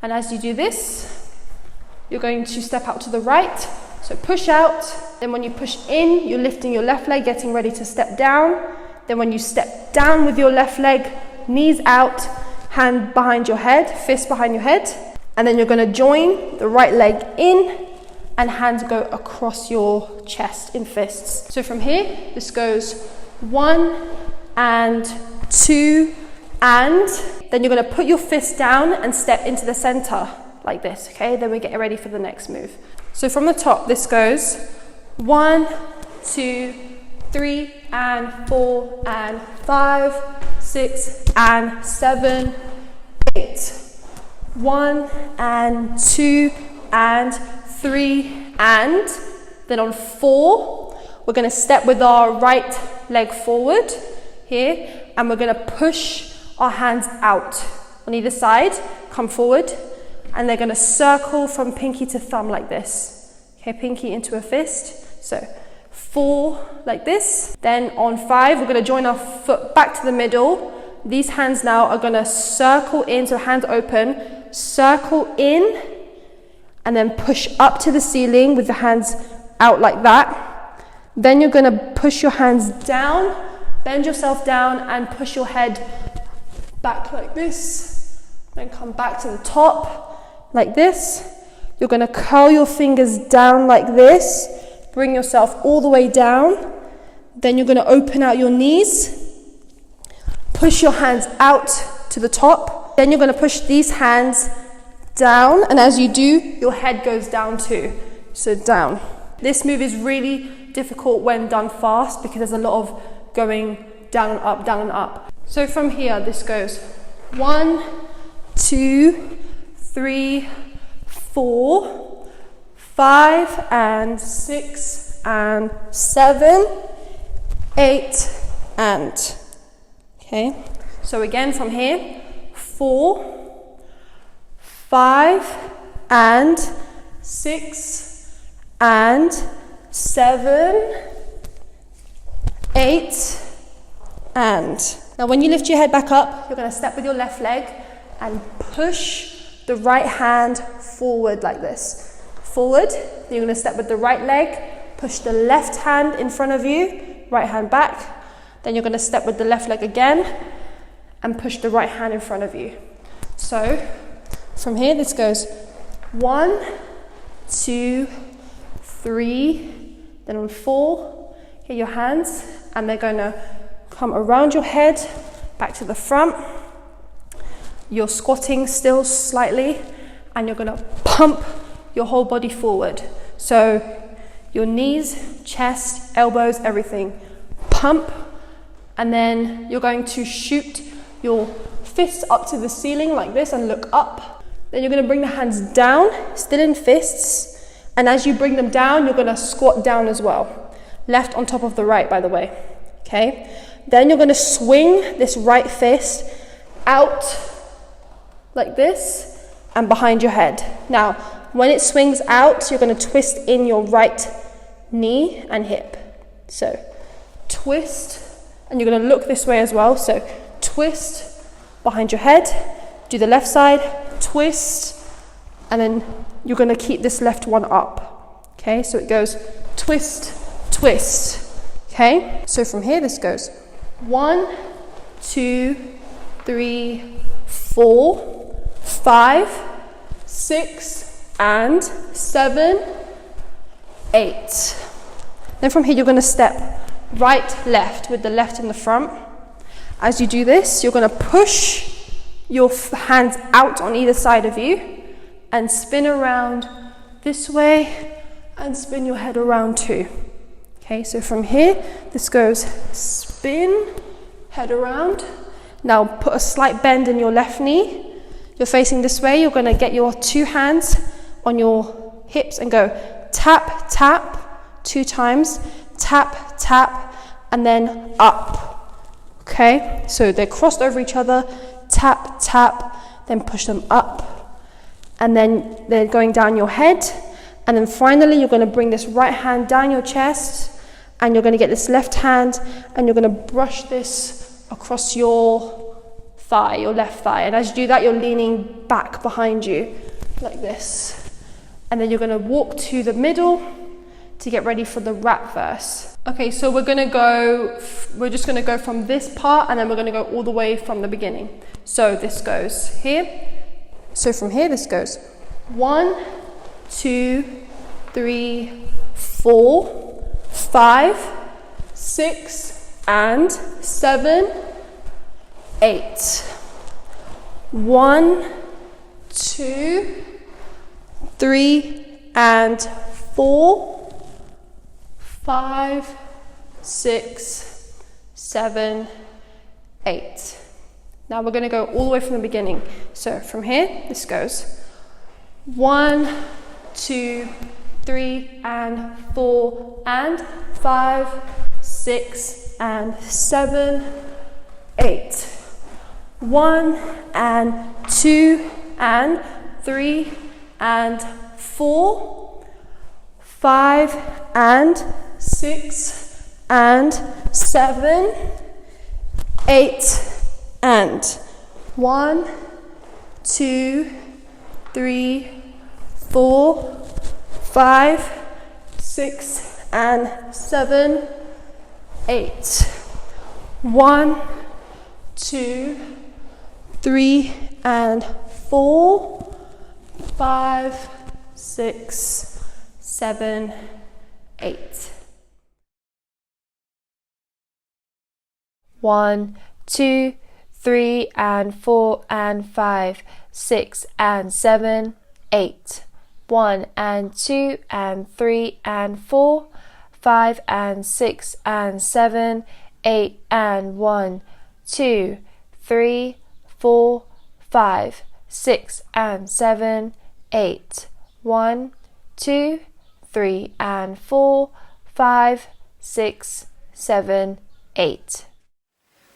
And as you do this, you're going to step out to the right, so push out. Then when you push in, you're lifting your left leg, getting ready to step down. Then when you step down with your left leg, knees out, hand behind your head, fist behind your head. And then you're going to join the right leg in and hands go across your chest in fists. So from here, this goes 1 and 2 and. Then you're going to put your fist down and step into the center like this, okay? Then we get ready for the next move. So from the top, this goes 1, 2, 3, and 4, and 5, 6, and 7, 8. 1 and 2 and 3 and. Then on 4, we're going to step with our right leg forward here, and we're going to push our hands out on either side, come forward, and they're going to circle from pinky to thumb like this. Okay, pinky into a fist. So 4 like this. Then on 5, we're going to join our foot back to the middle. These hands now are going to circle in, so hands open, circle in, and then push up to the ceiling with the hands out like that. Then you're going to push your hands down, bend yourself down, and push your head back like this. Then come back to the top like this. You're going to curl your fingers down like this. Bring yourself all the way down. Then you're going to open out your knees. Push your hands out to the top. Then you're going to push these hands down. And as you do, your head goes down too. So down. This move is really difficult when done fast because there's a lot of going down and up, down and up. So from here, this goes 1, 2, 3, 4, 5, and 6, and 7, 8, and. Okay, so again from here, 4, 5, and 6, and 7, 8, and. Now when you lift your head back up, you're going to step with your left leg and push the right hand forward like this. Forward, then you're going to step with the right leg, push the left hand in front of you, right hand back. Then you're going to step with the left leg again and push the right hand in front of you. So from here, this goes 1, 2, 3, then on 4, get your hands, and they're going to come around your head, back to the front. You're squatting still slightly, and you're going to pump your whole body forward. So your knees, chest, elbows, everything. Pump, and then you're going to shoot your fists up to the ceiling like this and look up. Then you're going to bring the hands down, still in fists, and as you bring them down, you're going to squat down as well. Left on top of the right, by the way. Okay? Then you're going to swing this right fist out like this and behind your head. Now, when it swings out, you're going to twist in your right knee and hip. So, twist, and you're going to look this way as well. So, twist behind your head, do the left side, twist, and then you're going to keep this left one up. Okay, so it goes twist, twist. Okay, so from here, this goes 1, 2, 3, 4, 5, 6, and 7, 8. Then from here, you're going to step right, left with the left in the front. As you do this, you're going to push your hands out on either side of you and spin around this way and spin your head around too. Okay, so from here, this goes spin, head around. Now put a slight bend in your left knee. You're facing this way. You're going to get your 2 hands on your hips and go tap, tap 2 times, tap, tap, and then up. Okay, so they're crossed over each other, tap, tap, then push them up, and then they're going down your head. And then finally, you're going to bring this right hand down your chest, and you're going to get this left hand, and you're going to brush this across your thigh, your left thigh. And as you do that, you're leaning back behind you, like this. And then you're going to walk to the middle to get ready for the rap verse. Okay, so we're just going to go from this part, and then we're going to go all the way from the beginning. So this goes here. So from here, this goes 1, 2, 3, 4, 5, 6, and 7, 8. 1, 2, 3, and 4, 5, 6, 7, 8. Now we're going to go all the way from the beginning. So from here, this goes 1, 2, 3 and 4 and 5, 6 and 7, 8. 1 and 2 and 3 and 4, 5 and 6 and 7, 8 and 1, 2, 3, 4, 5, 6 and 7, 8. 1, 2, 3 and 4, 5, 6, 7, 8. 1, 2, 3 and 4 and 5, 6 and 7, 8. 1 and 2 and 3 and 4, 5 and 6 and 7, 8 and 1, 2, 3, 4, 5, 6 and 7, 8. 1, 2, 3 and 4, 5, 6, 7, 8.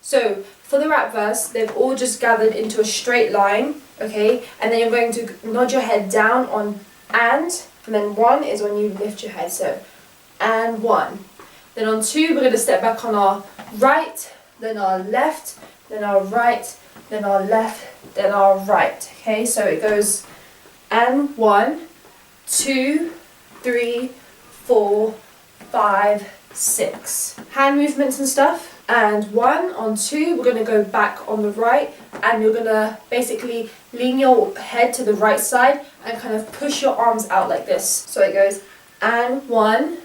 So for the rap verse, they've all just gathered into a straight line, okay? And then you're going to nod your head down on and then 1 is when you lift your head. So and 1. Then on 2, we're going to step back on our right, then our left, then our right, then our left, then our right. Okay, so it goes and 1, 2, 3, 4, 5, 6. Hand movements and stuff. And 1 on 2, we're going to go back on the right, and you're going to basically lean your head to the right side and kind of push your arms out like this. So it goes and 1,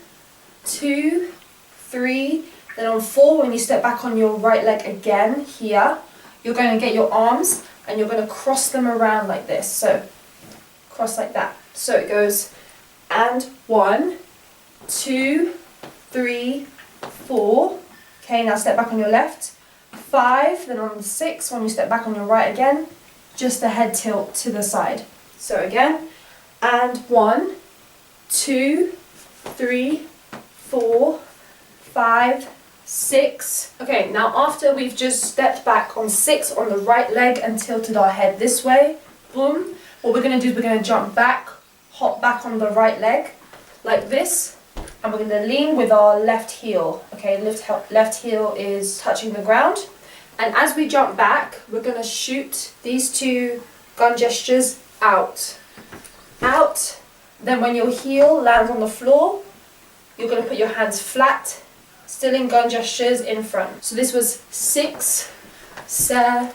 2, 3, then on 4, when you step back on your right leg again here, you're going to get your arms and you're going to cross them around like this. So cross like that. So it goes and 1, 2, 3, 4. Okay, now step back on your left. 5, then on 6, when you step back on your right again, just a head tilt to the side. So again, and 1, 2, 3, 4, 5, 6. Okay, now after we've just stepped back on 6 on the right leg and tilted our head this way, boom, what we're going to do is we're going to jump back, hop back on the right leg, like this, and we're going to lean with our left heel. Okay, left heel is touching the ground. And as we jump back, we're going to shoot these 2 gun gestures out. Out. Then when your heel lands on the floor, you're going to put your hands flat, still in gun gestures in front. So this was 6, 7,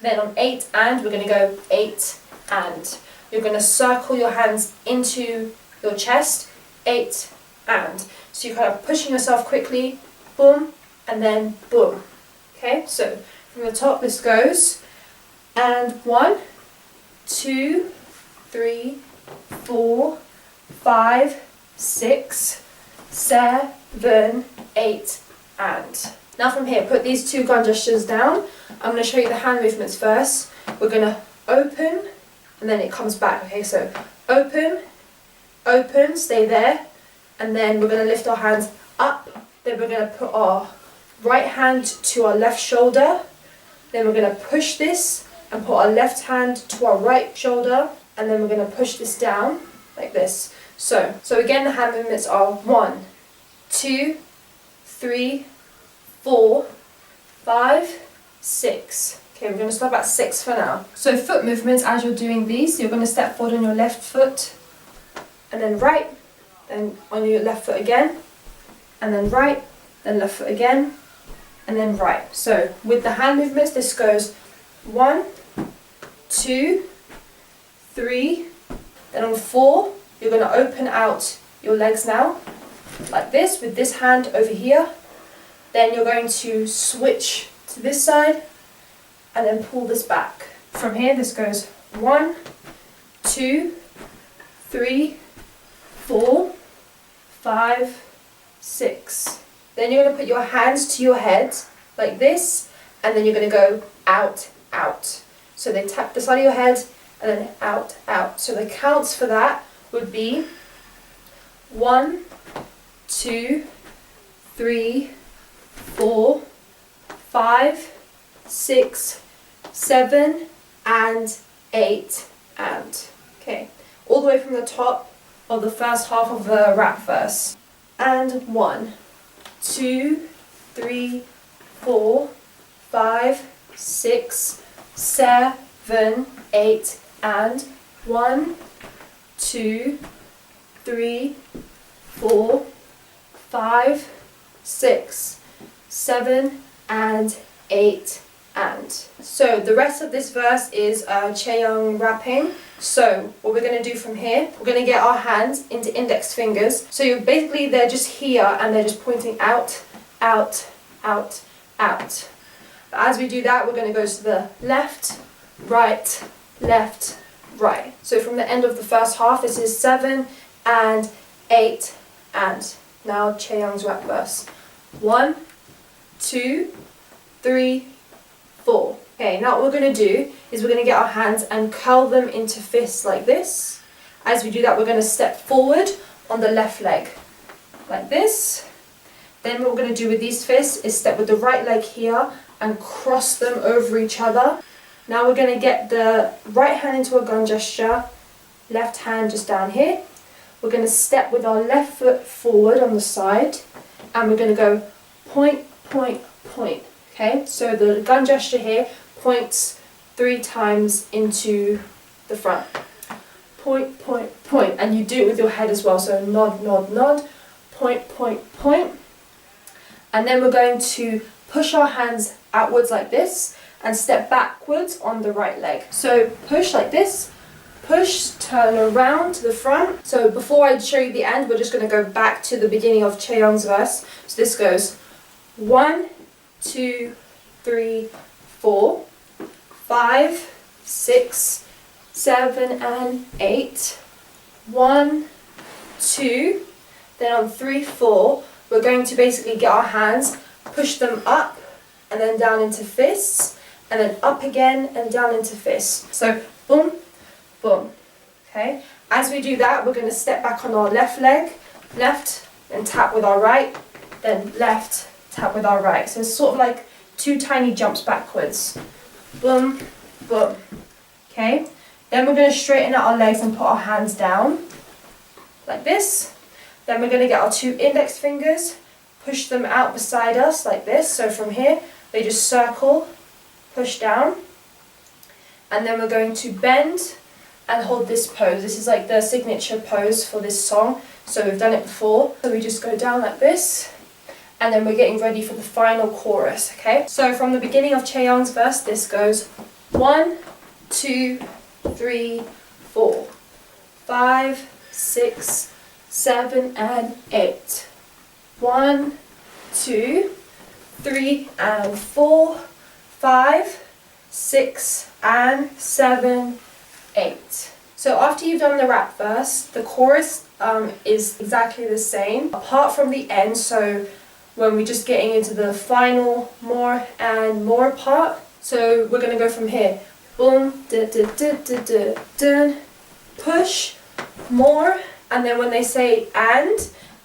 then on 8 and, we're going to go 8 and. You're going to circle your hands into your chest, 8 and. So you're kind of pushing yourself quickly, boom, and then boom. Okay, so from the top this goes, and 1, 2, 3, 4, 5, 6, 7, 8 and. Now from here, put these 2 gun gestures down. I'm going to show you the hand movements first. We're going to open, and then it comes back. Okay, so open, open, stay there, and then we're going to lift our hands up. Then we're going to put our right hand to our left shoulder. Then we're going to push this and put our left hand to our right shoulder, and then we're going to push this down like this. So again, the hand movements are 1, 2, 3, 4, 5, 6. Okay, we're going to stop at 6 for now. So foot movements, as you're doing these, you're going to step forward on your left foot, and then right, then on your left foot again, and then right, then left foot again, and then right. So with the hand movements, this goes 1, 2, 3, then on 4, you're going to open out your legs now, like this, with this hand over here. Then you're going to switch to this side, and then pull this back. From here, this goes 1, 2, 3, 4, 5, 6. Then you're going to put your hands to your head, like this, and then you're going to go out, out. So they tap the side of your head, and then out, out. So the counts for that would be 1, 2, 3, 4, 5, 6, 7, and 8, and. Okay, all the way from the top of the first half of the rap verse. And 1, 2, 3, 4, 5, 6, 7, 8, and 1, 2, 3, 4, 5, 6, 7, and 8, and. So the rest of this verse is Chaeyoung rapping. So what we're going to do from here, we're going to get our hands into index fingers. So you're basically, they're just here and they're just pointing out, out, out, out. But as we do that, we're going to go to the left, right, left, right. So from the end of the first half, this is 7 and 8 and. Now Chaeyoung's rap verse. 1, 2, 3, 4. Okay, now what we're going to do is we're going to get our hands and curl them into fists like this. As we do that, we're going to step forward on the left leg like this. Then what we're going to do with these fists is step with the right leg here and cross them over each other. Now we're going to get the right hand into a gun gesture, left hand just down here. We're going to step with our left foot forward on the side and we're going to go point, point, point. Okay, so the gun gesture here points 3 times into the front. Point, point, point. And you do it with your head as well. So nod, nod, nod. Point, point, point. And then we're going to push our hands outwards like this and step backwards on the right leg. So push like this. Push, turn around to the front. So before I show you the end, we're just going to go back to the beginning of Chaeyoung's verse. So this goes 1, 2, 3, 4, 5, 6, 7, and 8. 1, 2. Then on 3, 4, we're going to basically get our hands, push them up, and then down into fists, and then up again and down into fists. So boom, boom. Okay. As we do that, we're going to step back on our left leg, left, and tap with our right, then left, tap with our right. So it's sort of like 2 tiny jumps backwards. Boom, boom. Okay. Then we're going to straighten out our legs and put our hands down like this. Then we're going to get our 2 index fingers, push them out beside us like this. So from here, they just circle, push down. And then we're going to bend and hold this pose. This is like the signature pose for this song. So we've done it before. So we just go down like this. And then we're getting ready for the final chorus, okay? So from the beginning of Chaeyoung's verse, this goes 1, 2, 3, 4, 5, 6, 7, and 8. 1, 2, 3, and 4, 5, 6, and 7, 8. So after you've done the rap verse, the chorus is exactly the same, apart from the end. So when we're just getting into the final more and more part. So we're going to go from here. Boom, da da da da da da, push, more, and then when they say and,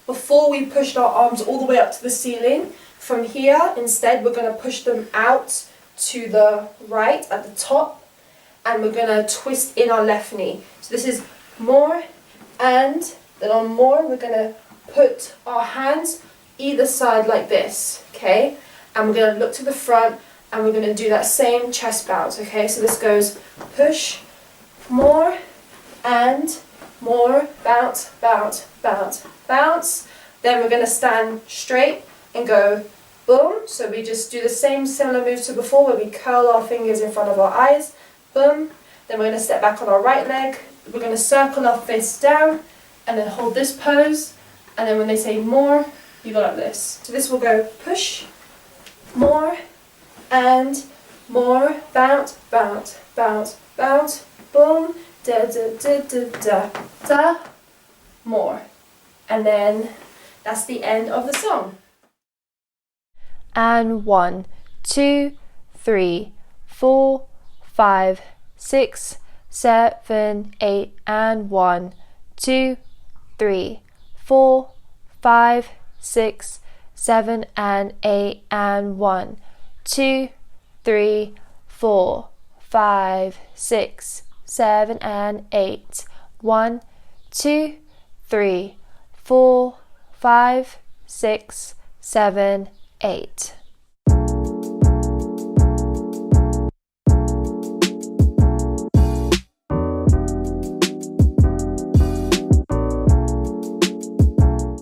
before we pushed our arms all the way up to the ceiling, from here, instead we're going to push them out to the right at the top, and we're going to twist in our left knee. So this is more, and then on more, we're going to put our hands either side like this, okay? And we're going to look to the front, and we're going to do that same chest bounce, okay? So this goes push, more, and more, bounce, bounce, bounce, bounce. Then we're going to stand straight and go boom. So we just do the same similar move to before, where we curl our fingers in front of our eyes, boom. Then we're going to step back on our right leg. We're going to circle our fists down and then hold this pose. And then when they say more, you go like this. So this will go push, more, and more, bounce, bounce, bounce, bounce, boom, da da da da da da, more. And then that's the end of the song. And 1, 2, 3, 4, 5, 6, 7, 8, and 1, 2, 3, 4, 5, 6, 7 and 8 and 1, 2, 3, 4, 5, 6, 7 and 8, 1, 2, 3, 4, 5, 6, 7, 8.